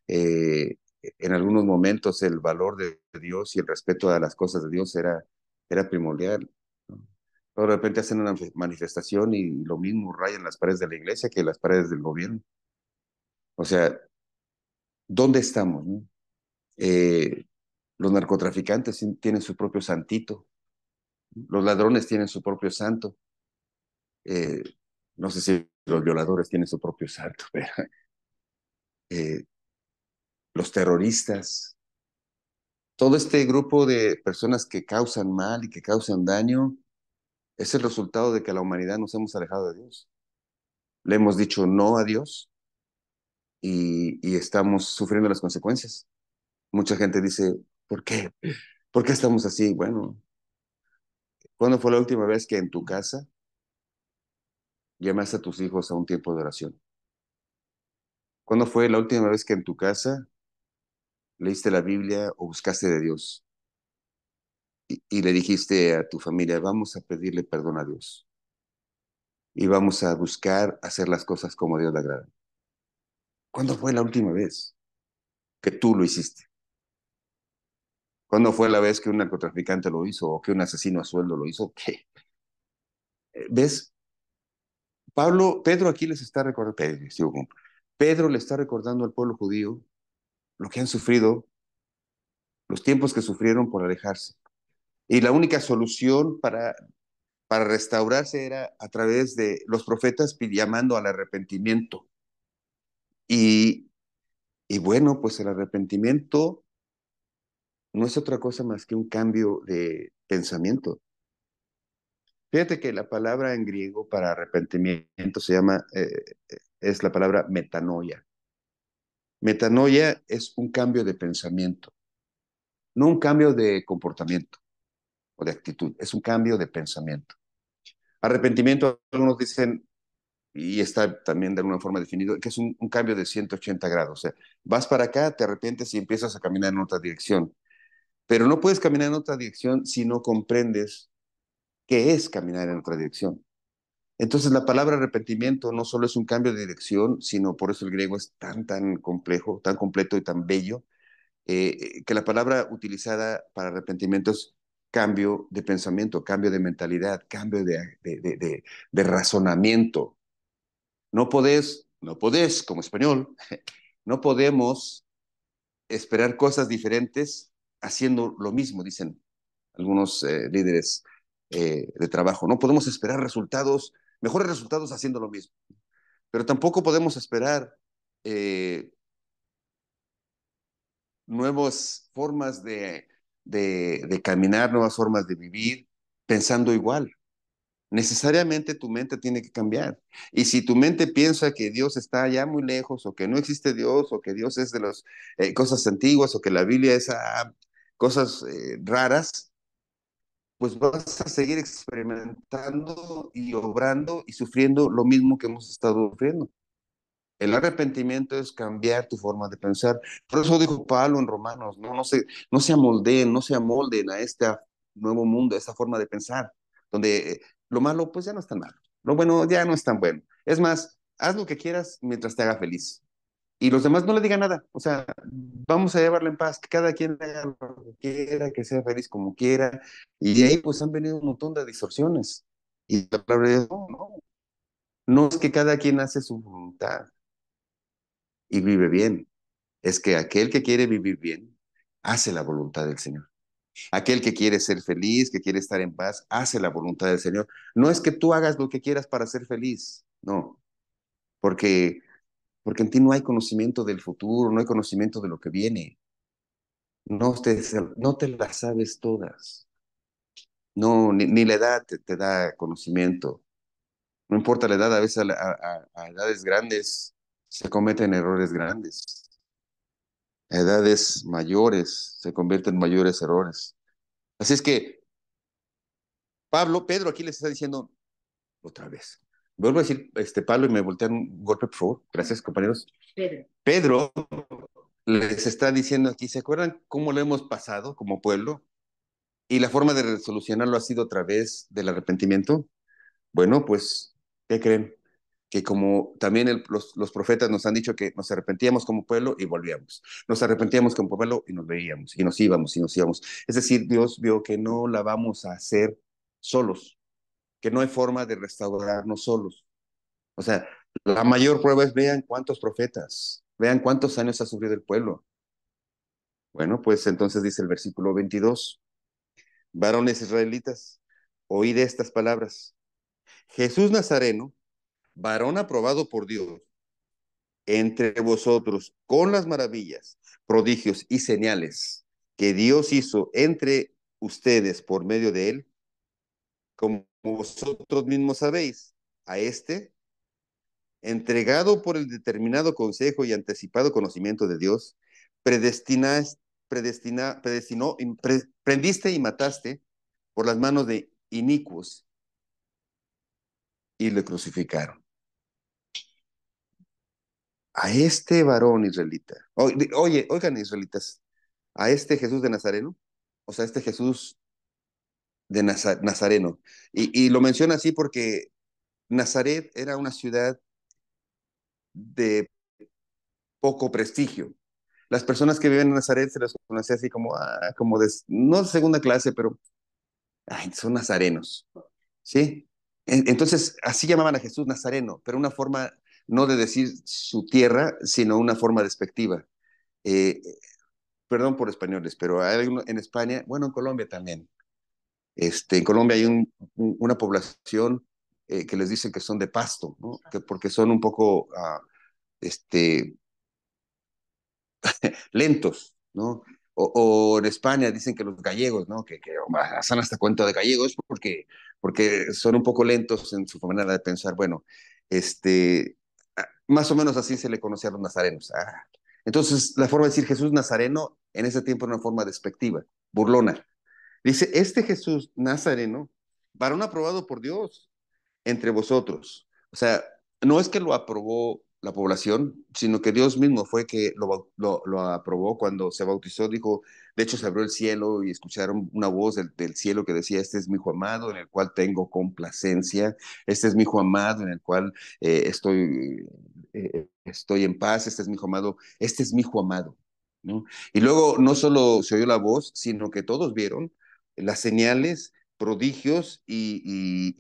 A: En algunos momentos el valor de Dios y el respeto a las cosas de Dios era primordial, ¿no? Pero de repente hacen una manifestación y lo mismo rayan las paredes de la iglesia que las paredes del gobierno. O sea, ¿dónde estamos, no? Eh, los narcotraficantes tienen su propio santito, los ladrones tienen su propio santo, eh, no sé si los violadores tienen su propio santo, pero eh, los terroristas, todo este grupo de personas que causan mal y que causan daño, es el resultado de que la humanidad nos hemos alejado de Dios. Le hemos dicho no a Dios y estamos sufriendo las consecuencias. Mucha gente dice, ¿por qué? ¿Por qué estamos así? Bueno, ¿cuándo fue la última vez que en tu casa llamaste a tus hijos a un tiempo de oración? ¿Cuándo fue la última vez que en tu casa leíste la Biblia o buscaste de Dios y le dijiste a tu familia, vamos a pedirle perdón a Dios y vamos a buscar hacer las cosas como Dios le agrada? ¿Cuándo fue la última vez que tú lo hiciste? ¿Cuándo fue la vez que un narcotraficante lo hizo o que un asesino a sueldo lo hizo? ¿Qué? ¿Ves? Pedro aquí les está recordando, Pedro le está recordando al pueblo judío lo que han sufrido, los tiempos que sufrieron por alejarse. Y la única solución para restaurarse era a través de los profetas llamando al arrepentimiento. Y, y bueno, pues el arrepentimiento no es otra cosa más que un cambio de pensamiento. Fíjate que la palabra en griego para arrepentimiento es la palabra metanoia. Metanoia es un cambio de pensamiento, no un cambio de comportamiento o de actitud, es un cambio de pensamiento. Arrepentimiento, algunos dicen, y está también de alguna forma definido, que es un cambio de 180 grados. O sea, vas para acá, te arrepientes y empiezas a caminar en otra dirección. Pero no puedes caminar en otra dirección si no comprendes qué es caminar en otra dirección. Entonces, la palabra arrepentimiento no solo es un cambio de dirección, sino por eso el griego es tan complejo, tan completo y tan bello, que la palabra utilizada para arrepentimiento es cambio de pensamiento, cambio de mentalidad, cambio de razonamiento. No podés, como español, no podemos esperar cosas diferentes haciendo lo mismo, dicen algunos líderes de trabajo. No podemos esperar mejores resultados haciendo lo mismo, pero tampoco podemos esperar eh, nuevas formas de caminar, nuevas formas de vivir, pensando igual. Necesariamente tu mente tiene que cambiar. Y si tu mente piensa que Dios está allá muy lejos, o que no existe Dios, o que Dios es de las cosas antiguas, o que la Biblia es cosas raras, pues vas a seguir experimentando y obrando y sufriendo lo mismo que hemos estado sufriendo. El arrepentimiento es cambiar tu forma de pensar. Por eso dijo Pablo en Romanos, no se amoldeen, no se amolden a este nuevo mundo, a esta forma de pensar, donde lo malo pues ya no es tan malo, lo bueno ya no es tan bueno. Es más, haz lo que quieras mientras te haga feliz. Y los demás no le digan nada. O sea, vamos a llevarla en paz, que cada quien haga lo que quiera, que sea feliz como quiera. Y de ahí pues han venido un montón de distorsiones. Y la palabra es, no es que cada quien hace su voluntad y vive bien. Es que aquel que quiere vivir bien, hace la voluntad del Señor. Aquel que quiere ser feliz, que quiere estar en paz, hace la voluntad del Señor. No es que tú hagas lo que quieras para ser feliz, no, porque, porque en ti no hay conocimiento del futuro, no hay conocimiento de lo que viene. No te las sabes todas. No, ni la edad te da conocimiento. No importa la edad, a veces a edades grandes se cometen errores grandes. A edades mayores se convierten en mayores errores. Así es que Pedro aquí les está diciendo otra vez. Vuelvo a decir, Pablo, y me voltean un golpe, por favor. Gracias, compañeros. Pedro les está diciendo aquí, ¿se acuerdan cómo lo hemos pasado como pueblo? Y la forma de solucionarlo ha sido a través del arrepentimiento. Bueno, pues, ¿qué creen? Que como también los profetas nos han dicho que nos arrepentíamos como pueblo y volvíamos. Nos arrepentíamos como pueblo y nos veíamos, y nos íbamos, y nos íbamos. Es decir, Dios vio que no la vamos a hacer solos, que no hay forma de restaurarnos solos. O sea, la mayor prueba es vean cuántos profetas, vean cuántos años ha sufrido el pueblo. Bueno, pues entonces dice el versículo 22, varones israelitas, oíd estas palabras. Jesús Nazareno, varón aprobado por Dios entre vosotros con las maravillas, prodigios y señales que Dios hizo entre ustedes por medio de él, como vosotros mismos sabéis, a este, entregado por el determinado consejo y anticipado conocimiento de Dios, predestinó, prendiste y mataste por las manos de inicuos y le crucificaron. A este varón israelita, oye, oigan israelitas, a este Jesús de Nazareno, o sea, este Jesús de Nazareno, y lo menciona así porque Nazaret era una ciudad de poco prestigio. Las personas que viven en Nazaret se les conoce así como, como de, no de segunda clase, pero son nazarenos, ¿sí? Entonces, así llamaban a Jesús Nazareno, pero una forma no de decir su tierra, sino una forma despectiva. Eh, Perdón por españoles, pero hay en España, bueno, en Colombia también. En Colombia hay una población que les dicen que son de Pasto, ¿no? Que porque son un poco este, lentos, ¿no? O en España dicen que los gallegos, ¿no? Que hacen hasta cuenta de gallegos porque son un poco lentos en su manera de pensar. Bueno, más o menos así se le conocía a los nazarenos. Entonces, la forma de decir Jesús Nazareno en ese tiempo era una forma despectiva, burlona. Dice, este Jesús Nazareno, varón aprobado por Dios entre vosotros. O sea, no es que lo aprobó la población, sino que Dios mismo fue que lo aprobó cuando se bautizó. Dijo, de hecho se abrió el cielo y escucharon una voz del cielo que decía, este es mi hijo amado en el cual tengo complacencia, este es mi hijo amado en el cual estoy en paz, este es mi hijo amado, este es mi hijo amado. ¿No? Y luego no solo se oyó la voz, sino que todos vieron las señales, prodigios y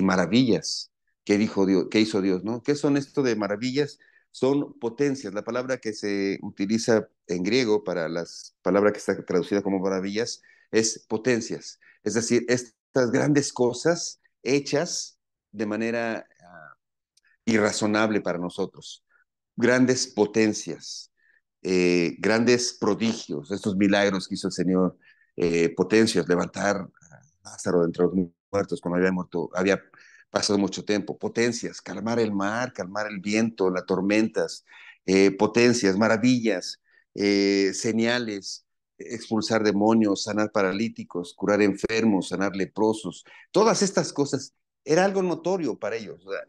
A: maravillas que dijo Dios, que hizo Dios, ¿no? ¿Qué son esto de maravillas? Son potencias. La palabra que se utiliza en griego para las palabras que está traducida como maravillas es potencias. Es decir, estas grandes cosas hechas de manera irrazonable para nosotros. Grandes potencias, grandes prodigios, estos milagros que hizo el Señor, potencias, levantar a Lázaro de entre los muertos cuando había muerto, había pasado mucho tiempo, potencias, calmar el mar, calmar el viento, las tormentas, potencias, maravillas, señales, expulsar demonios, sanar paralíticos, curar enfermos, sanar leprosos, todas estas cosas era algo notorio para ellos. O sea,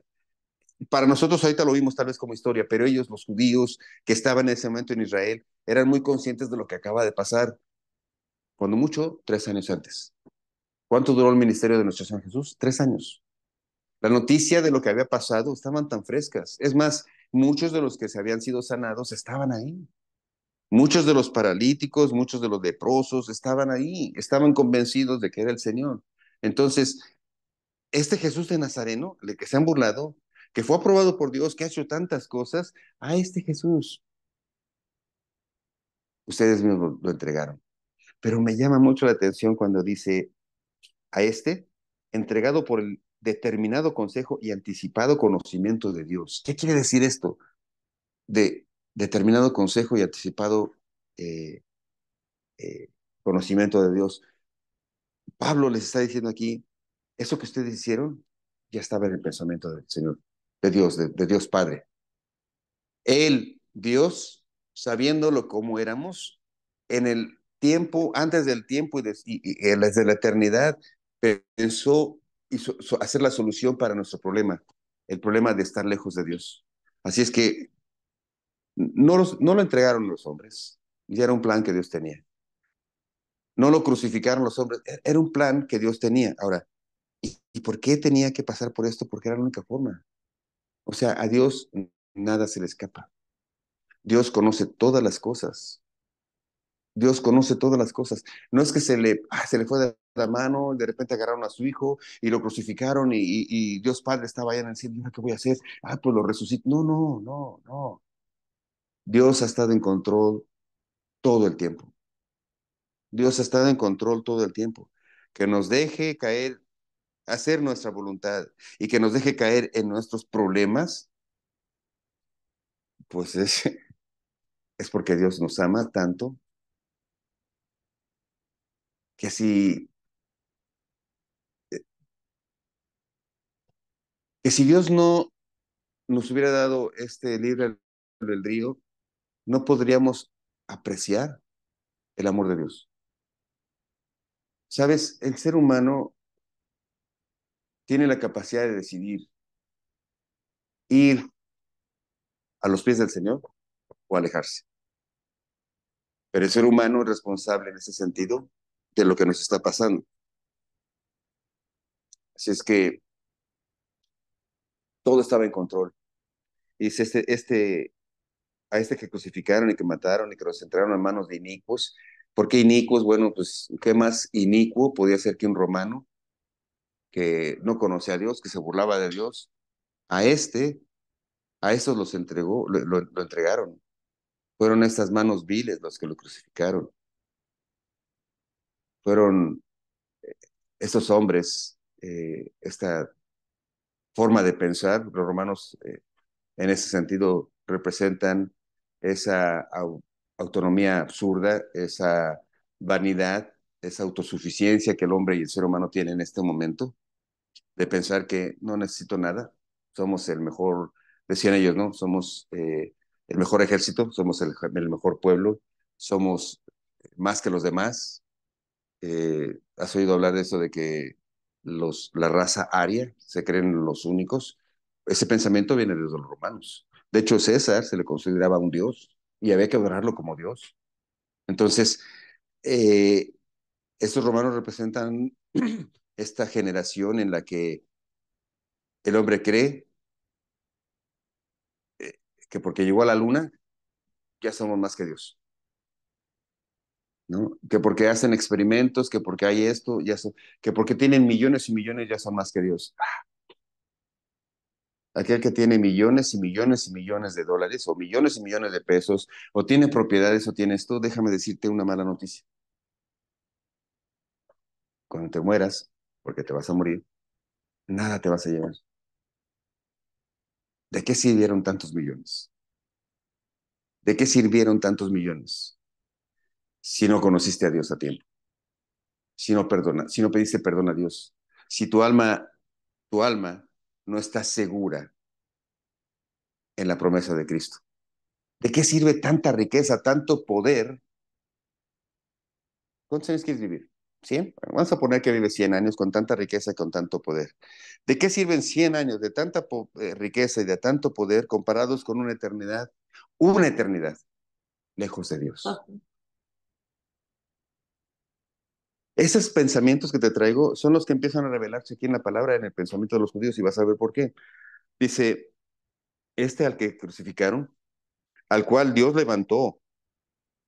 A: para nosotros ahorita lo vimos tal vez como historia, pero ellos, los judíos que estaban en ese momento en Israel, eran muy conscientes de lo que acaba de pasar, cuando mucho, 3 años antes. ¿Cuánto duró el ministerio de nuestro Señor Jesús? 3 años. La noticia de lo que había pasado estaban tan frescas. Es más, muchos de los que se habían sido sanados estaban ahí. Muchos de los paralíticos, muchos de los leprosos estaban ahí, estaban convencidos de que era el Señor. Entonces, este Jesús de Nazareno, de que se han burlado, que fue aprobado por Dios, que ha hecho tantas cosas, a este Jesús ustedes mismos lo entregaron. Pero me llama mucho la atención cuando dice a este, entregado por el determinado consejo y anticipado conocimiento de Dios. ¿Qué quiere decir esto? De determinado consejo y anticipado eh, eh, conocimiento de Dios. Pablo les está diciendo aquí, eso que ustedes hicieron ya estaba en el pensamiento del Señor, de Dios, de Dios Padre. Él, Dios, sabiéndolo como éramos, en el tiempo, antes del tiempo y desde la eternidad, pensó hacer la solución para nuestro problema, el problema de estar lejos de Dios. Así es que no lo entregaron los hombres, ya era un plan que Dios tenía. No lo crucificaron los hombres, era un plan que Dios tenía. Ahora, ¿y por qué tenía que pasar por esto? Porque era la única forma. O sea, a Dios nada se le escapa. Dios conoce todas las cosas. Dios conoce todas las cosas. No es que se le fue de la mano, de repente agarraron a su hijo y lo crucificaron y Dios Padre estaba allá en el cielo. ¿Y ahora qué voy a hacer? Ah, pues lo resucito. No, no, no, no. Dios ha estado en control todo el tiempo. Dios ha estado en control todo el tiempo. Que nos deje caer, hacer nuestra voluntad y que nos deje caer en nuestros problemas, pues es porque Dios nos ama tanto que si Dios no nos hubiera dado este libre albedrío, no podríamos apreciar el amor de Dios. Sabes, el ser humano tiene la capacidad de decidir ir a los pies del Señor o alejarse. Pero el ser humano es responsable en ese sentido de lo que nos está pasando. Así es que todo estaba en control. Y dice a este que crucificaron y que mataron y que los entregaron en manos de inicuos. ¿Por qué inicuos? Bueno, pues, ¿qué más inicuo podía ser que un romano que no conocía a Dios, que se burlaba de Dios? A este, a estos los entregó, lo entregaron. Fueron estas manos viles los que lo crucificaron. Fueron estos hombres, esta forma de pensar. Los romanos, en ese sentido, representan esa autonomía absurda, esa vanidad, esa autosuficiencia que el hombre y el ser humano tienen en este momento, de pensar que no necesito nada, somos el mejor, decían ellos, ¿no? Somos el mejor ejército, somos el mejor pueblo, somos más que los demás. ¿Has oído hablar de eso de que la raza aria se creen los únicos? Ese pensamiento viene desde los romanos. De hecho, César se le consideraba un dios y había que adorarlo como dios. Entonces, eh, estos romanos representan esta generación en la que el hombre cree que porque llegó a la luna ya somos más que Dios, ¿no? Que porque hacen experimentos, que porque hay esto, que porque tienen millones y millones ya son más que Dios. Aquel que tiene millones y millones y millones de dólares o millones y millones de pesos o tiene propiedades o tiene esto, déjame decirte una mala noticia. Cuando te mueras, porque te vas a morir, nada te vas a llevar. ¿De qué sirvieron tantos millones? ¿De qué sirvieron tantos millones si no conociste a Dios a tiempo? Si no pediste perdón a Dios, si tu alma no está segura en la promesa de Cristo. ¿De qué sirve tanta riqueza, tanto poder? ¿Cuántos años quieres vivir? ¿100? Vamos a poner que vives 100 años con tanta riqueza y con tanto poder. ¿De qué sirven 100 años de tanta riqueza y de tanto poder comparados con una eternidad lejos de Dios? Esos pensamientos que te traigo son los que empiezan a revelarse aquí en la palabra, en el pensamiento de los judíos, y vas a ver por qué. Dice, este al que crucificaron, al cual Dios levantó,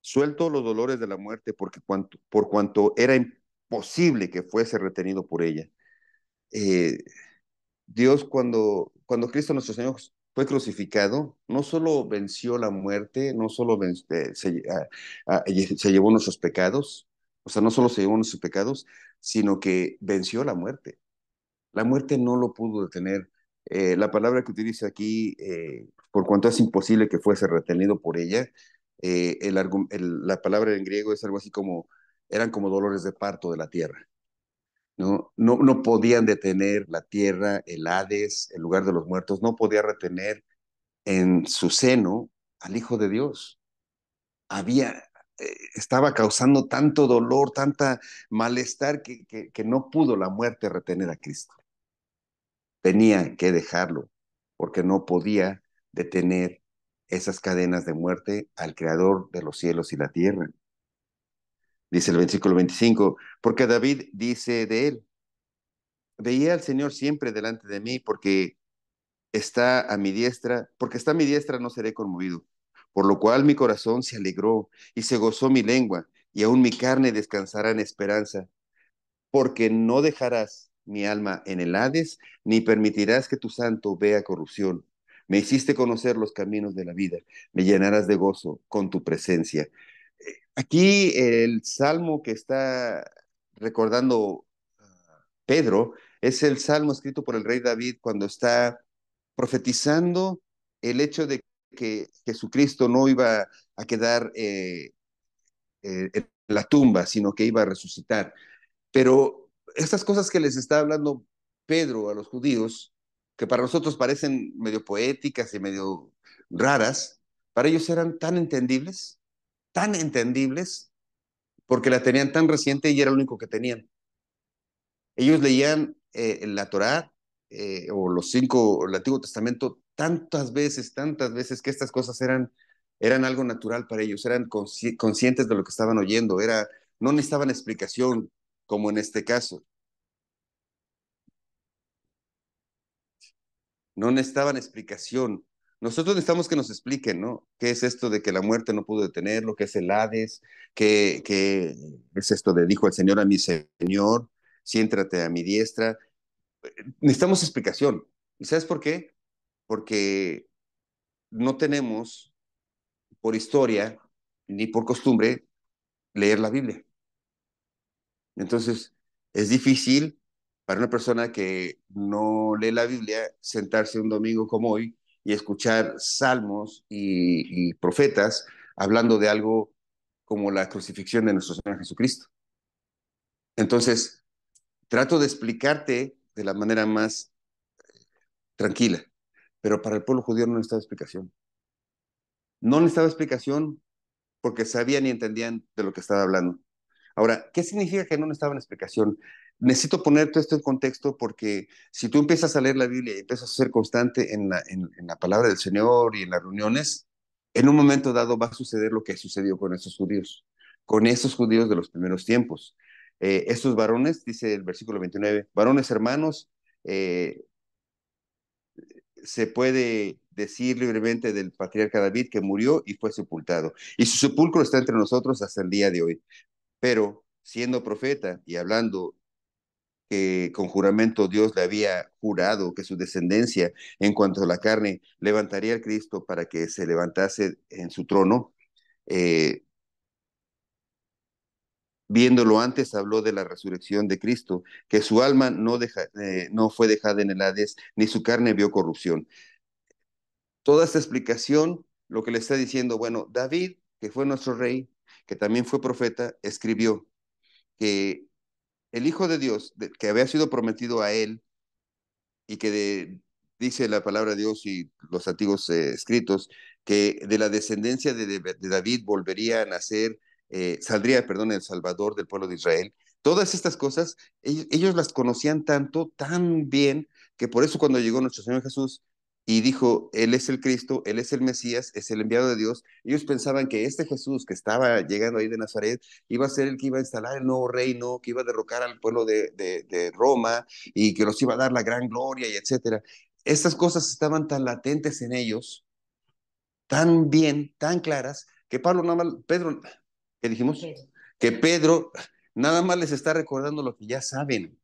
A: suelto los dolores de la muerte, por cuanto era imposible que fuese retenido por ella. Eh, Dios, cuando Cristo nuestro Señor fue crucificado, no solo venció la muerte, no solo se llevó nuestros pecados, o sea, no solo se llevó nuestros pecados, sino que venció la muerte. La muerte no lo pudo detener. La palabra que utiliza aquí, por cuanto es imposible que fuese retenido por ella, la palabra en griego es algo así como, eran como dolores de parto de la tierra. ¿No? No podían detener la tierra, el Hades, el lugar de los muertos, no podía retener en su seno al Hijo de Dios. Había, estaba causando tanto dolor, tanta malestar que no pudo la muerte retener a Cristo. Tenía que dejarlo porque no podía detener esas cadenas de muerte al Creador de los cielos y la tierra. Dice el versículo 25, porque David dice de él, veía al Señor siempre delante de mí porque está a mi diestra, porque está a mi diestra no seré conmovido. Por lo cual mi corazón se alegró y se gozó mi lengua, y aún mi carne descansará en esperanza, porque no dejarás mi alma en el Hades, ni permitirás que tu santo vea corrupción. Me hiciste conocer los caminos de la vida, me llenarás de gozo con tu presencia. Aquí el salmo que está recordando Pedro es el salmo escrito por el rey David cuando está profetizando el hecho de que Jesucristo no iba a quedar en la tumba, sino que iba a resucitar. Pero estas cosas que les está hablando Pedro a los judíos, que para nosotros parecen medio poéticas y medio raras, para ellos eran tan entendibles, porque la tenían tan reciente y era lo único que tenían. Ellos leían la Torá o los cinco, el Antiguo Testamento tantas veces que estas cosas eran algo natural para ellos, eran conscientes de lo que estaban oyendo, no necesitaban explicación, como en este caso. No necesitaban explicación. Nosotros necesitamos que nos expliquen, ¿no? ¿Qué es esto de que la muerte no pudo detenerlo? ¿Qué es el Hades? ¿Qué es esto de dijo el Señor a mi Señor? Siéntate a mi diestra. Necesitamos explicación. ¿Y sabes por qué? Porque no tenemos por historia ni por costumbre leer la Biblia. Entonces, es difícil para una persona que no lee la Biblia sentarse un domingo como hoy y escuchar salmos y profetas hablando de algo como la crucifixión de nuestro Señor Jesucristo. Entonces, trato de explicarte de la manera más tranquila, pero para el pueblo judío no necesitaba explicación. No necesitaba explicación porque sabían y entendían de lo que estaba hablando. Ahora, ¿qué significa que no necesitaban explicación? Necesito poner todo esto en contexto porque si tú empiezas a leer la Biblia y empiezas a ser constante en la palabra del Señor y en las reuniones, en un momento dado va a suceder lo que sucedió con esos judíos de los primeros tiempos. Estos varones, dice el versículo 29, varones hermanos, eh, se puede decir libremente del patriarca David que murió y fue sepultado. Y su sepulcro está entre nosotros hasta el día de hoy. Pero siendo profeta y hablando que con juramento Dios le había jurado que su descendencia en cuanto a la carne levantaría al Cristo para que se levantase en su trono, eh, viéndolo antes habló de la resurrección de Cristo, que su alma no fue dejada en el Hades, ni su carne vio corrupción. Toda esta explicación, lo que le está diciendo, bueno, David, que fue nuestro rey, que también fue profeta, escribió que el Hijo de Dios, que había sido prometido a él y dice la palabra de Dios y los antiguos escritos, que de la descendencia de David volvería a nacer, saldría, perdón, el Salvador del pueblo de Israel. Todas estas cosas, ellos las conocían tanto, tan bien, que por eso cuando llegó nuestro Señor Jesús y dijo, Él es el Cristo, Él es el Mesías, es el enviado de Dios, ellos pensaban que este Jesús que estaba llegando ahí de Nazaret iba a ser el que iba a instalar el nuevo reino, que iba a derrocar al pueblo de Roma, y que nos iba a dar la gran gloria y etcétera. Estas cosas estaban tan latentes en ellos, tan bien, tan claras, que Pablo nada más, Pedro, ¿qué dijimos? Que Pedro nada más les está recordando lo que ya saben.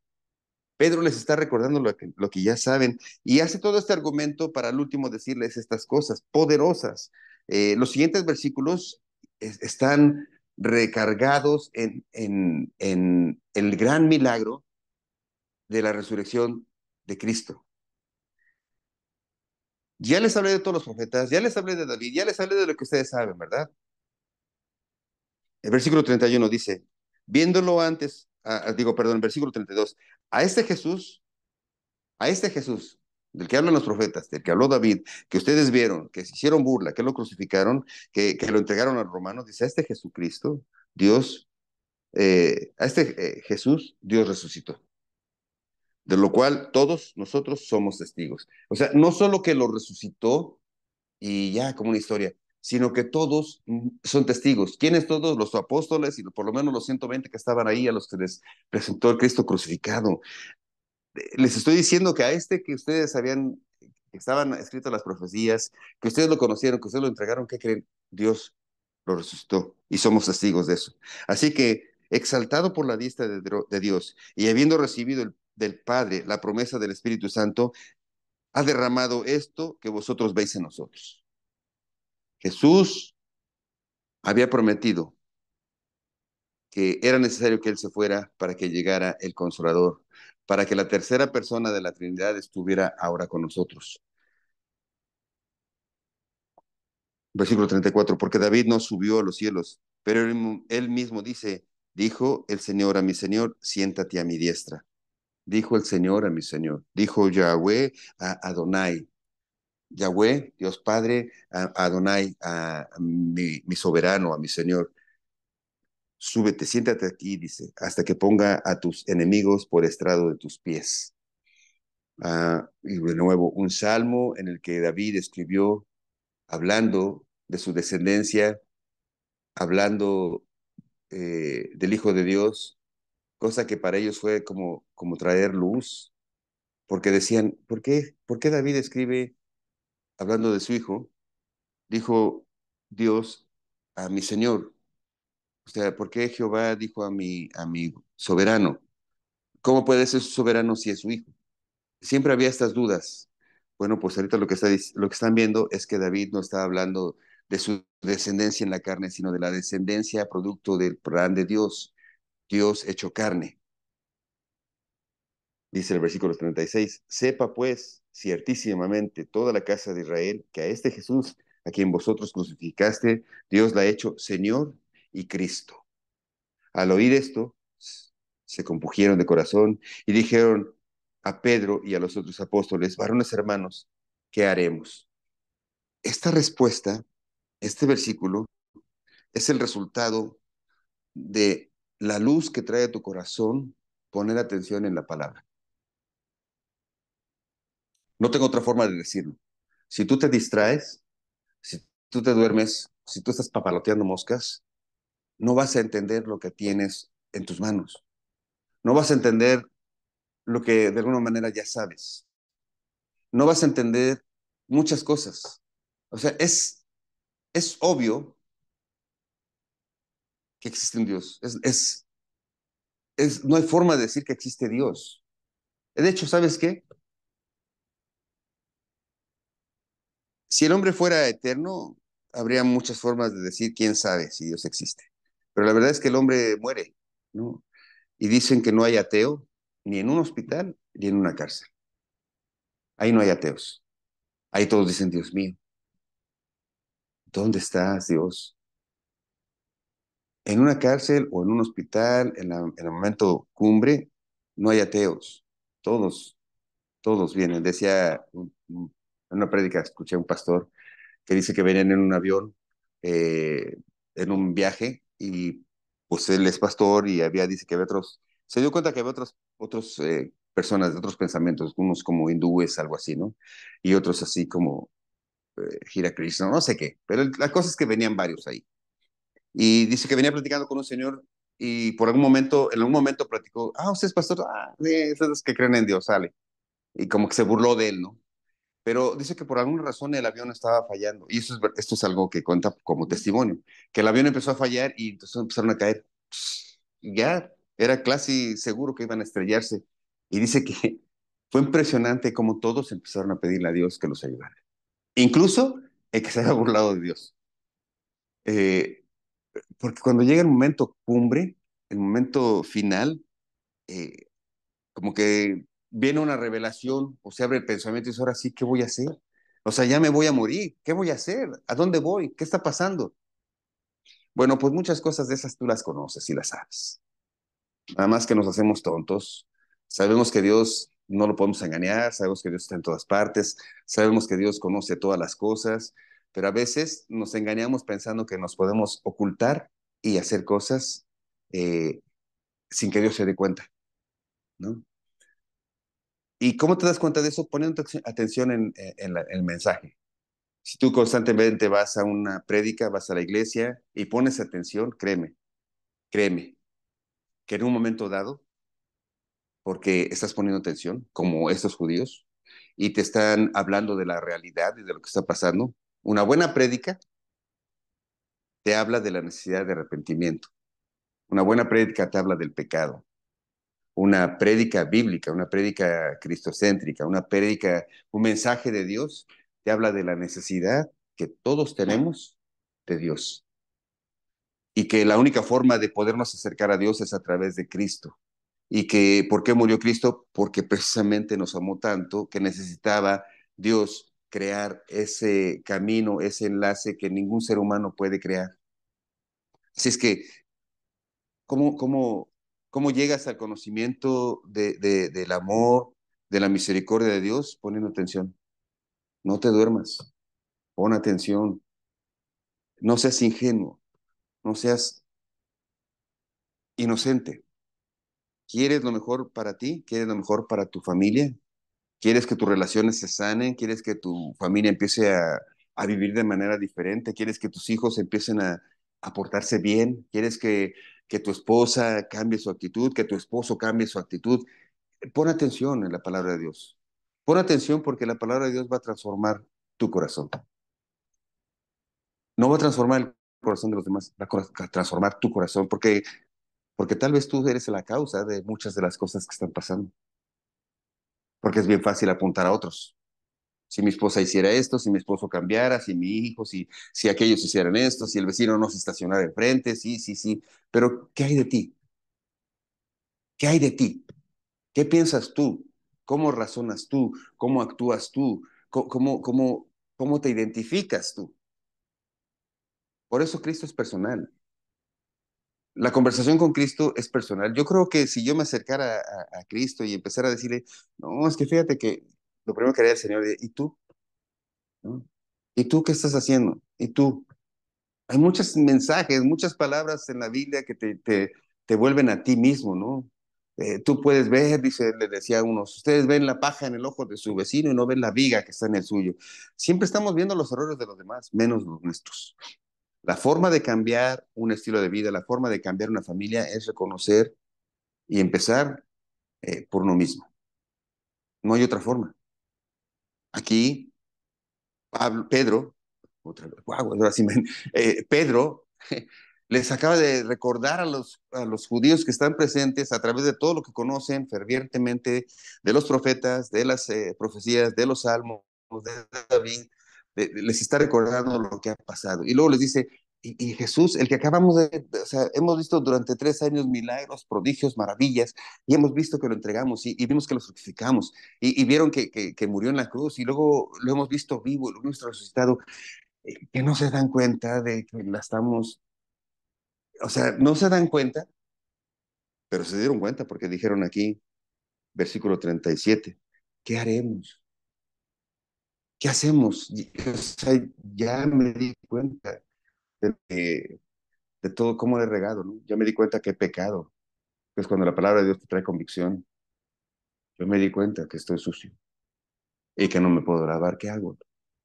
A: Pedro les está recordando lo que ya saben y hace todo este argumento para al último decirles estas cosas poderosas. Los siguientes versículos están recargados en el gran milagro de la resurrección de Cristo. Ya les hablé de todos los profetas, ya les hablé de David, ya les hablé de lo que ustedes saben, ¿verdad? El versículo 31 dice, viéndolo antes, digo, perdón, el versículo 32, a este Jesús, a este Jesús, del que hablan los profetas, del que habló David, que ustedes vieron, que se hicieron burla, que lo crucificaron, que lo entregaron a los romanos, dice, a este Jesucristo, Dios, a este Jesús, Dios resucitó, de lo cual todos nosotros somos testigos. O sea, no solo que lo resucitó y ya como una historia, sino que todos son testigos. ¿Quiénes todos? Los apóstoles y por lo menos los 120 que estaban ahí a los que les presentó el Cristo crucificado. Les estoy diciendo que a este que ustedes sabían, que estaban escritas las profecías, que ustedes lo conocieron, que ustedes lo entregaron, ¿qué creen? Dios lo resucitó y somos testigos de eso. Así que, exaltado por la diestra de Dios y habiendo recibido del Padre la promesa del Espíritu Santo, ha derramado esto que vosotros veis en nosotros. Jesús había prometido que era necesario que Él se fuera para que llegara el Consolador, para que la tercera persona de la Trinidad estuviera ahora con nosotros. Versículo 34, porque David no subió a los cielos, pero él mismo dice, dijo el Señor a mi Señor, siéntate a mi diestra. Dijo el Señor a mi Señor. Dijo Yahweh a Adonai. Yahweh, Dios Padre, a Adonai, a mi soberano, a mi Señor. Súbete, siéntate aquí, dice, hasta que ponga a tus enemigos por estrado de tus pies. Y de nuevo, un salmo en el que David escribió hablando de su descendencia, hablando del Hijo de Dios, cosa que para ellos fue como traer luz, porque decían, ¿por qué David escribe hablando de su hijo? Dijo Dios a mi Señor, o sea, ¿por qué Jehová dijo a mi soberano? ¿Cómo puede ser su soberano si es su hijo? Siempre había estas dudas. Bueno, pues ahorita lo que están viendo es que David no está hablando de su descendencia en la carne, sino de la descendencia producto del plan de Dios, Dios hecho carne. Dice el versículo 36, sepa pues ciertísimamente toda la casa de Israel que a este Jesús, a quien vosotros crucificaste, Dios la ha hecho Señor y Cristo. Al oír esto, se compugieron de corazón y dijeron a Pedro y a los otros apóstoles, varones hermanos, ¿qué haremos? Esta respuesta, este versículo, es el resultado de la luz que trae a tu corazón poner atención en la palabra. No tengo otra forma de decirlo. Si tú te distraes, si tú te duermes, si tú estás papaloteando moscas, no vas a entender lo que tienes en tus manos. No vas a entender lo que de alguna manera ya sabes. No vas a entender muchas cosas. O sea, es obvio que existe un Dios. No hay forma de decir que existe Dios. De hecho, ¿sabes qué? Si el hombre fuera eterno, habría muchas formas de decir quién sabe si Dios existe. Pero la verdad es que el hombre muere, ¿no? Y dicen que no hay ateo ni en un hospital ni en una cárcel. Ahí no hay ateos. Ahí todos dicen, Dios mío, ¿dónde estás, Dios? En una cárcel o en un hospital, en el momento cumbre, no hay ateos. Todos, todos vienen. Decía en una prédica, escuché a un pastor que dice que venían en un avión, eh, en un viaje, y pues él es pastor y dice que había otros, se dio cuenta que había otros personas de otros pensamientos, unos como hindúes, algo así, ¿no? Y otros así como Hare Krishna, no sé qué, pero la cosa es que venían varios ahí. Y dice que venía platicando con un señor y en algún momento platicó, usted es pastor, sí, esos que creen en Dios, sale. Y como que se burló de él, ¿no? Pero dice que por alguna razón el avión estaba fallando. Y esto es algo que cuenta como testimonio, que el avión empezó a fallar y entonces empezaron a caer. Y ya era casi seguro que iban a estrellarse. Y dice que fue impresionante cómo todos empezaron a pedirle a Dios que los ayudara. Incluso el que se había burlado de Dios. Eh, Porque cuando llega el momento cumbre, el momento final, eh, como que viene una revelación o se abre el pensamiento y dice, ahora sí, ¿qué voy a hacer? O sea, ya me voy a morir, ¿qué voy a hacer? ¿A dónde voy? ¿Qué está pasando? Bueno, pues muchas cosas de esas tú las conoces y las sabes. Nada más que nos hacemos tontos. Sabemos que Dios no lo podemos engañar, sabemos que Dios está en todas partes, sabemos que Dios conoce todas las cosas, pero a veces nos engañamos pensando que nos podemos ocultar y hacer cosas eh, sin que Dios se dé cuenta, ¿no? ¿Y cómo te das cuenta de eso? Poniendo atención en el mensaje. Si tú constantemente vas a una prédica, vas a la iglesia y pones atención, créeme, que en un momento dado, porque estás poniendo atención, como estos judíos, y te están hablando de la realidad y de lo que está pasando, una buena prédica te habla de la necesidad de arrepentimiento. Una buena prédica te habla del pecado. Una prédica bíblica, una prédica cristocéntrica, una prédica, un mensaje de Dios, te habla de la necesidad que todos tenemos de Dios y que la única forma de podernos acercar a Dios es a través de Cristo. Y que, ¿por qué murió Cristo? Porque precisamente nos amó tanto que necesitaba Dios crear ese camino, ese enlace que ningún ser humano puede crear. Así es que, ¿cómo, cómo, cómo llegas al conocimiento del amor, de la misericordia de Dios? Poniendo atención. No te duermas, pon atención, no seas ingenuo, no seas inocente. ¿Quieres lo mejor para ti? ¿Quieres lo mejor para tu familia? ¿Quieres que tus relaciones se sanen? ¿Quieres que tu familia empiece a vivir de manera diferente? ¿Quieres que tus hijos empiecen a portarse bien? ¿Quieres que tu esposa cambie su actitud? ¿Que tu esposo cambie su actitud? Pon atención en la palabra de Dios. Pon atención porque la palabra de Dios va a transformar tu corazón. No va a transformar el corazón de los demás, va a transformar tu corazón porque tal vez tú eres la causa de muchas de las cosas que están pasando. Porque es bien fácil apuntar a otros. Si mi esposa hiciera esto, si mi esposo cambiara, si mi hijo, si aquellos hicieran esto, si el vecino no se estacionara enfrente, sí, sí, sí. Pero, ¿qué hay de ti? ¿Qué hay de ti? ¿Qué piensas tú? ¿Cómo razonas tú? ¿Cómo actúas tú? ¿Cómo te identificas tú? Por eso Cristo es personal. La conversación con Cristo es personal. Yo creo que si yo me acercara a Cristo y empezara a decirle, no, es que fíjate que lo primero que haría el Señor, ¿y tú? ¿No? ¿Y tú qué estás haciendo? ¿Y tú? Hay muchos mensajes, muchas palabras en la Biblia que te vuelven a ti mismo, ¿no? Tú puedes ver, dice, le decía a unos, ustedes ven la paja en el ojo de su vecino y no ven la viga que está en el suyo. Siempre estamos viendo los errores de los demás, menos los nuestros. La forma de cambiar un estilo de vida, la forma de cambiar una familia es reconocer y empezar por uno mismo. No hay otra forma. Aquí Pedro, otra vez, guau, ahora sí Pedro les acaba de recordar a los judíos que están presentes a través de todo lo que conocen fervientemente de los profetas, de las profecías, de los salmos, de David, les está recordando lo que ha pasado. Y luego les dice, y Jesús, el que acabamos o sea, hemos visto durante 3 años milagros, prodigios, maravillas, y hemos visto que lo entregamos y vimos que lo sacrificamos y vieron que murió en la cruz y luego lo hemos visto vivo, lo hemos resucitado, que no se dan cuenta de que la estamos, o sea, no se dan cuenta, pero se dieron cuenta porque dijeron aquí, versículo 37, ¿qué haremos? ¿Qué hacemos? O sea, ya me di cuenta de todo cómo he regado, ¿no? Ya me di cuenta que he pecado. Pues cuando la palabra de Dios te trae convicción, yo me di cuenta que estoy sucio y que no me puedo lavar. ¿Qué hago?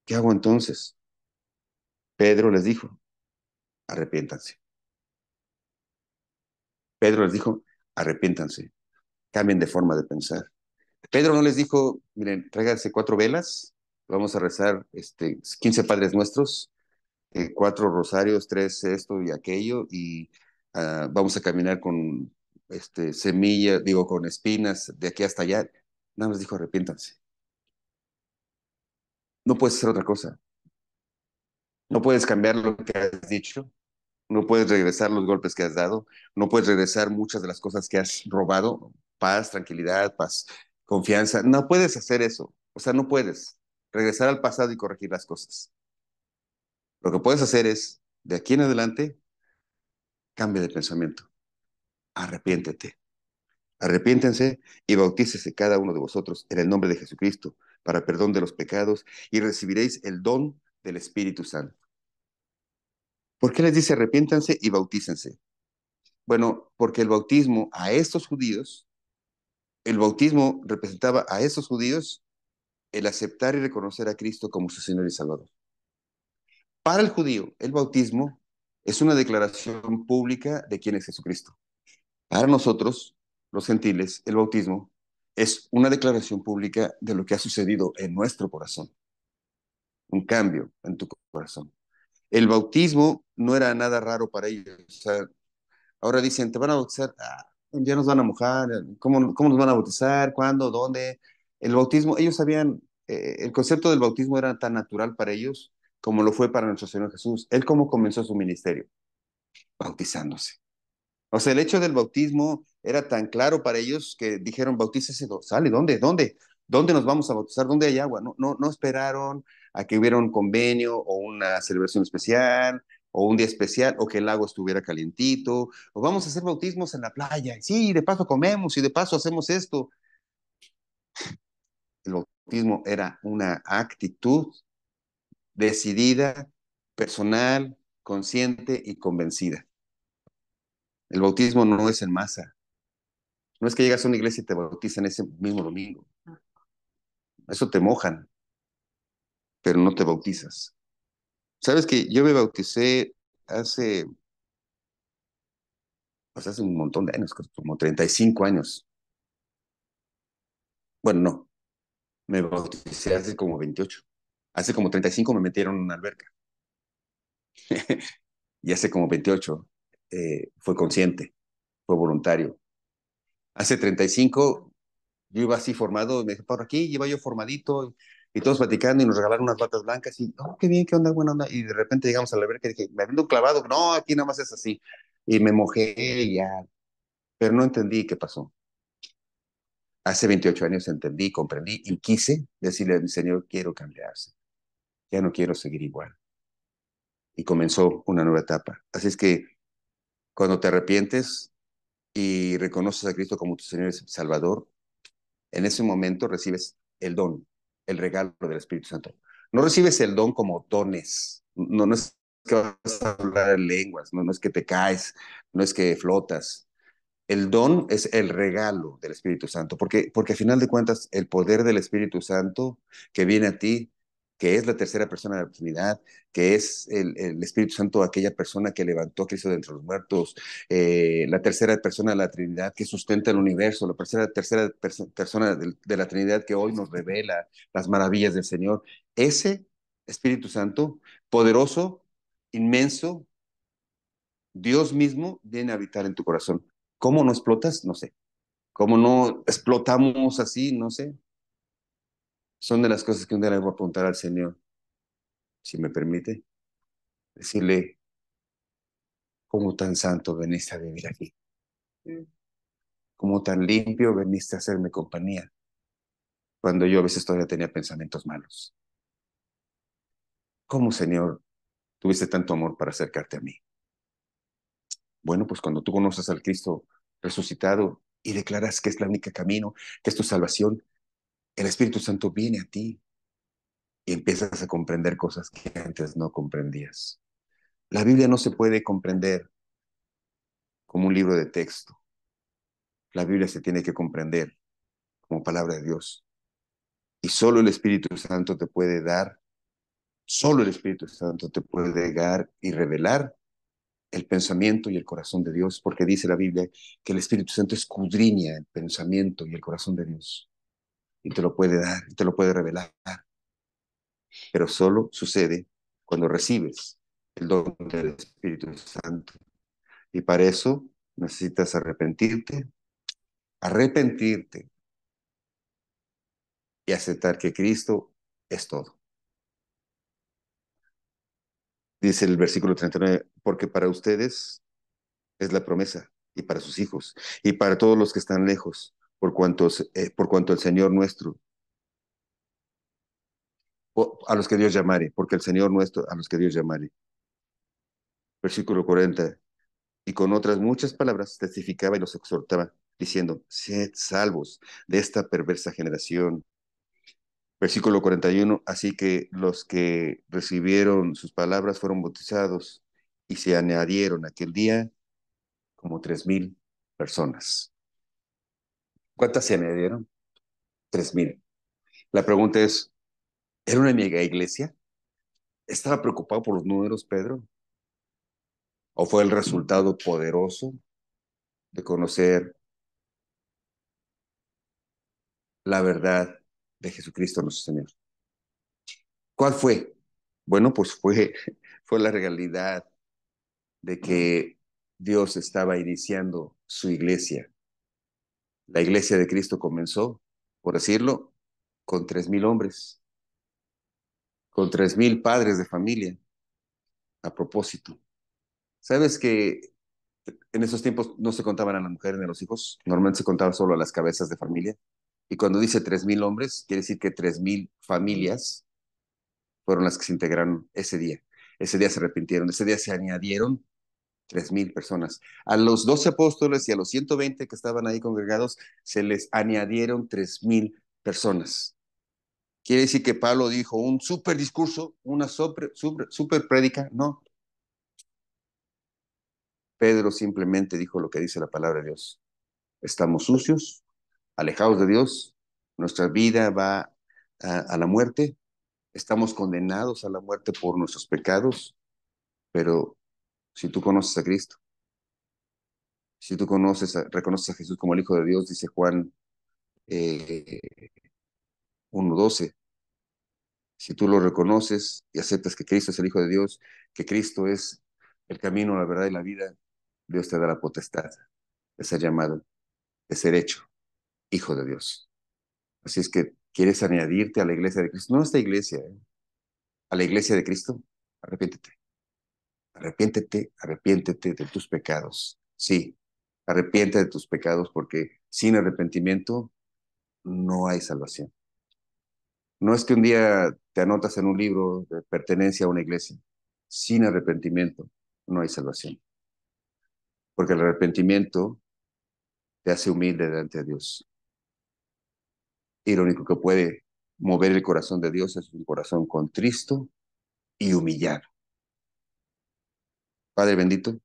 A: ¿Qué hago entonces? Pedro les dijo, arrepiéntanse. Pedro les dijo, arrepiéntanse, cambien de forma de pensar. Pedro no les dijo, miren, tráiganse 4 velas, vamos a rezar 15 Padres Nuestros, 4 rosarios, 3 esto y aquello, y vamos a caminar con semillas, digo, con espinas de aquí hasta allá. Nada más dijo, arrepiéntanse. No puedes hacer otra cosa. No puedes cambiar lo que has dicho. No puedes regresar los golpes que has dado, no puedes regresar muchas de las cosas que has robado, paz, confianza, no puedes hacer eso, o sea, no puedes regresar al pasado y corregir las cosas. Lo que puedes hacer es, de aquí en adelante, cambia de pensamiento, arrepiéntete, Arrepiéntense y bautícese cada uno de vosotros en el nombre de Jesucristo para perdón de los pecados y recibiréis el don del Espíritu Santo. ¿Por qué les dice arrepiéntanse y bautícense? Bueno, porque el bautismo a estos judíos, el bautismo representaba a estos judíos el aceptar y reconocer a Cristo como su Señor y Salvador. Para el judío, el bautismo es una declaración pública de quién es Jesucristo. Para nosotros, los gentiles, el bautismo es una declaración pública de lo que ha sucedido en nuestro corazón, un cambio en tu corazón. El bautismo no era nada raro para ellos. O sea, ahora dicen, te van a bautizar, ya nos van a mojar, ¿cómo nos van a bautizar? ¿Cuándo? ¿Dónde? El bautismo, ellos sabían, el concepto del bautismo era tan natural para ellos como lo fue para nuestro Señor Jesús. Él cómo comenzó su ministerio, bautizándose. O sea, el hecho del bautismo era tan claro para ellos que dijeron, bautícese, sale, ¿dónde? ¿Dónde? ¿Dónde nos vamos a bautizar? ¿Dónde hay agua? No, no, no esperaron a que hubiera un convenio o una celebración especial o un día especial o que el lago estuviera calientito o vamos a hacer bautismos en la playa. Sí, de paso comemos y de paso hacemos esto. El bautismo era una actitud decidida, personal, consciente y convencida. El bautismo no es en masa. No es que llegas a una iglesia y te bautizan ese mismo domingo. Eso te mojan, pero no te bautizas. Sabes que yo me bauticé hace, pues hace un montón de años, como 35 años. Bueno, no, me bauticé hace como 28. Hace como 35 me metieron en una alberca. Y hace como 28 fue consciente, fue voluntario. Hace 35 yo iba así formado, me dije, por aquí, iba yo formadito y todos platicando y nos regalaron unas batas blancas y, oh, qué bien, qué onda, buena onda. Y de repente llegamos a la alberca y dije, me aviento un clavado, no, aquí nada más es así. Y me mojé y ya, pero no entendí qué pasó. Hace 28 años entendí, comprendí y quise decirle a mi Señor, quiero cambiarse, ya no quiero seguir igual. Y comenzó una nueva etapa. Así es que cuando te arrepientes y reconoces a Cristo como tu Señor y Salvador, en ese momento recibes el don, el regalo del Espíritu Santo. No recibes el don como dones. No, no es que vas a hablar en lenguas, no, no es que te caes, no es que flotas. El don es el regalo del Espíritu Santo, porque a final de cuentas el poder del Espíritu Santo que viene a ti, que es la tercera persona de la Trinidad, que es el Espíritu Santo, aquella persona que levantó a Cristo de entre los muertos, la tercera persona de la Trinidad que sustenta el universo, la persona de la Trinidad que hoy nos revela las maravillas del Señor. Ese Espíritu Santo, poderoso, inmenso, Dios mismo viene a habitar en tu corazón. ¿Cómo no explotas? No sé. ¿Cómo no explotamos así? No sé. Son de las cosas que un día le voy a preguntar al Señor, si me permite, decirle, ¿cómo tan santo veniste a vivir aquí? ¿Cómo tan limpio veniste a hacerme compañía? Cuando yo a veces todavía tenía pensamientos malos. ¿Cómo, Señor, tuviste tanto amor para acercarte a mí? Bueno, pues cuando tú conoces al Cristo resucitado y declaras que es el único camino, que es tu salvación, el Espíritu Santo viene a ti y empiezas a comprender cosas que antes no comprendías. La Biblia no se puede comprender como un libro de texto. La Biblia se tiene que comprender como palabra de Dios. Y solo el Espíritu Santo te puede dar, solo el Espíritu Santo te puede dar y revelar el pensamiento y el corazón de Dios, porque dice la Biblia que el Espíritu Santo escudriña el pensamiento y el corazón de Dios. Y te lo puede dar, y te lo puede revelar. Pero solo sucede cuando recibes el don del Espíritu Santo. Y para eso necesitas arrepentirte y aceptar que Cristo es todo. Dice el versículo 39, porque para ustedes es la promesa, y para sus hijos, y para todos los que están lejos, por cuanto el Señor nuestro, a los que Dios llamare, porque el Señor nuestro, a los que Dios llamare. Versículo 40, y con otras muchas palabras testificaba y los exhortaba diciendo, sed salvos de esta perversa generación. Versículo 41, así que los que recibieron sus palabras fueron bautizados y se añadieron aquel día como 3,000 personas. ¿Cuántas se añadieron? 3,000. La pregunta es, ¿era una mega iglesia? ¿Estaba preocupado por los números, Pedro? ¿O fue el resultado poderoso de conocer la verdad de Jesucristo nuestro Señor? ¿Cuál fue? Bueno, pues fue la realidad de que Dios estaba iniciando su iglesia. La iglesia de Cristo comenzó, por decirlo, con 3,000 hombres, con 3,000 padres de familia, a propósito. ¿Sabes que en esos tiempos no se contaban a las mujeres ni a los hijos? Normalmente se contaba solo a las cabezas de familia. Y cuando dice 3,000 hombres, quiere decir que 3,000 familias fueron las que se integraron ese día. Ese día se arrepintieron, ese día se añadieron 3,000 personas. A los 12 apóstoles y a los 120 que estaban ahí congregados, se les añadieron 3,000 personas. Quiere decir que Pablo dijo un super discurso, una super prédica. No, Pedro simplemente dijo lo que dice la palabra de Dios. Estamos sucios, alejados de Dios, nuestra vida va a la muerte, estamos condenados a la muerte por nuestros pecados, pero si tú conoces a Cristo, si tú reconoces a Jesús como el Hijo de Dios, dice Juan 1:12, si tú lo reconoces y aceptas que Cristo es el Hijo de Dios, que Cristo es el camino, la verdad y la vida, Dios te da la potestad de ser llamado, de ser hecho Hijo de Dios. Así es que quieres añadirte a la iglesia de Cristo, no a esta iglesia, a la iglesia de Cristo, arrepiéntete, arrepiéntete, arrepiéntete de tus pecados. Sí, arrepiéntete de tus pecados porque sin arrepentimiento no hay salvación. No es que un día te anotas en un libro de pertenencia a una iglesia. Sin arrepentimiento no hay salvación. Porque el arrepentimiento te hace humilde delante de Dios. Y lo único que puede mover el corazón de Dios es un corazón contristo y humillado. Padre bendito,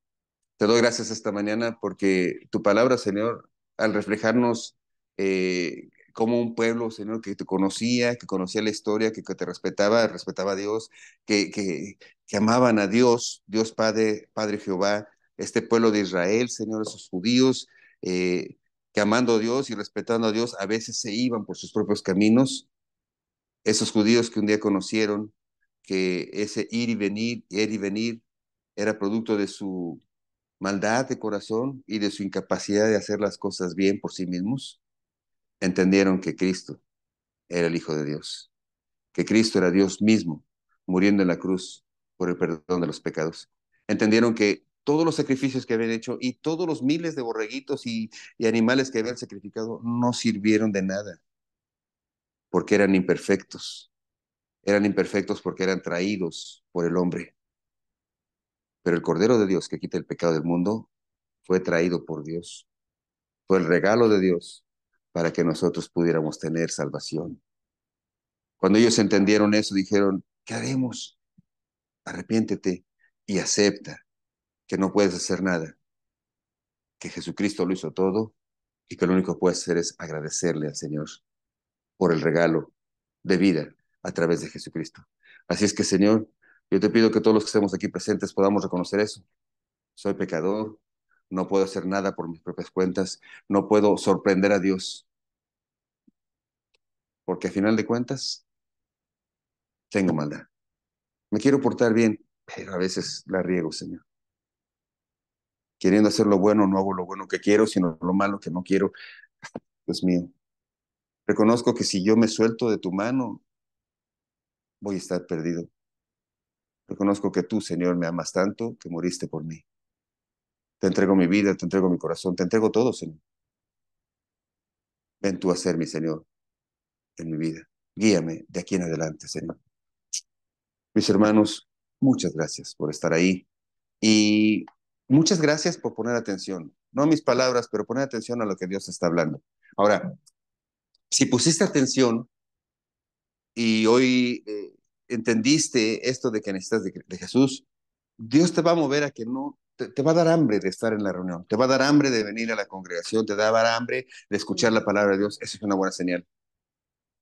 A: te doy gracias esta mañana porque tu palabra, Señor, al reflejarnos como un pueblo, Señor, que te conocía, que conocía la historia, que te respetaba, respetaba a Dios, que amaban a Dios, Dios Padre, Padre Jehová, este pueblo de Israel, Señor, esos judíos, que amando a Dios y respetando a Dios, a veces se iban por sus propios caminos, esos judíos que un día conocieron que ese ir y venir, era producto de su maldad de corazón y de su incapacidad de hacer las cosas bien por sí mismos, entendieron que Cristo era el Hijo de Dios, que Cristo era Dios mismo, muriendo en la cruz por el perdón de los pecados. Entendieron que todos los sacrificios que habían hecho y todos los miles de borreguitos y animales que habían sacrificado no sirvieron de nada, porque eran imperfectos porque eran traídos por el hombre. Pero el Cordero de Dios que quita el pecado del mundo fue traído por Dios. Fue el regalo de Dios para que nosotros pudiéramos tener salvación. Cuando ellos entendieron eso, dijeron, ¿qué haremos? Arrepiéntete y acepta que no puedes hacer nada, que Jesucristo lo hizo todo y que lo único que puedes hacer es agradecerle al Señor por el regalo de vida a través de Jesucristo. Así es que, Señor, yo te pido que todos los que estemos aquí presentes podamos reconocer eso. Soy pecador, no puedo hacer nada por mis propias cuentas, no puedo sorprender a Dios, porque a final de cuentas tengo maldad. Me quiero portar bien, pero a veces la riego, Señor. Queriendo hacer lo bueno, no hago lo bueno que quiero, sino lo malo que no quiero. Dios mío, reconozco que si yo me suelto de tu mano, voy a estar perdido. Reconozco que tú, Señor, me amas tanto que moriste por mí. Te entrego mi vida, te entrego mi corazón, te entrego todo, Señor. Ven tú a ser mi Señor en mi vida. Guíame de aquí en adelante, Señor. Mis hermanos, muchas gracias por estar ahí y muchas gracias por poner atención. no mis palabras, pero poner atención a lo que Dios está hablando. Ahora, si pusiste atención y hoy entendiste esto de que necesitas de Jesús, Dios te va a mover a que no, te va a dar hambre de estar en la reunión, te va a dar hambre de venir a la congregación, te va a dar hambre de escuchar la palabra de Dios. Eso es una buena señal.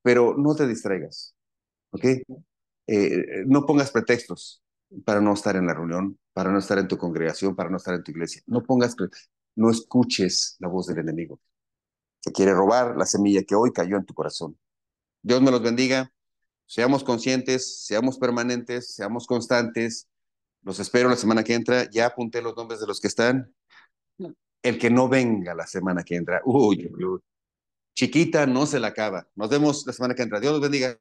A: Pero no te distraigas, ¿ok? No pongas pretextos para no estar en la reunión, para no estar en tu congregación, para no estar en tu iglesia. No escuches la voz del enemigo que quiere robar la semilla que hoy cayó en tu corazón. Dios me los bendiga. Seamos conscientes, seamos permanentes, seamos constantes. Los espero la semana que entra. Ya apunté los nombres de los que están. El que no venga la semana que entra. Uy, chiquita no se la acaba. Nos vemos la semana que entra. Dios los bendiga.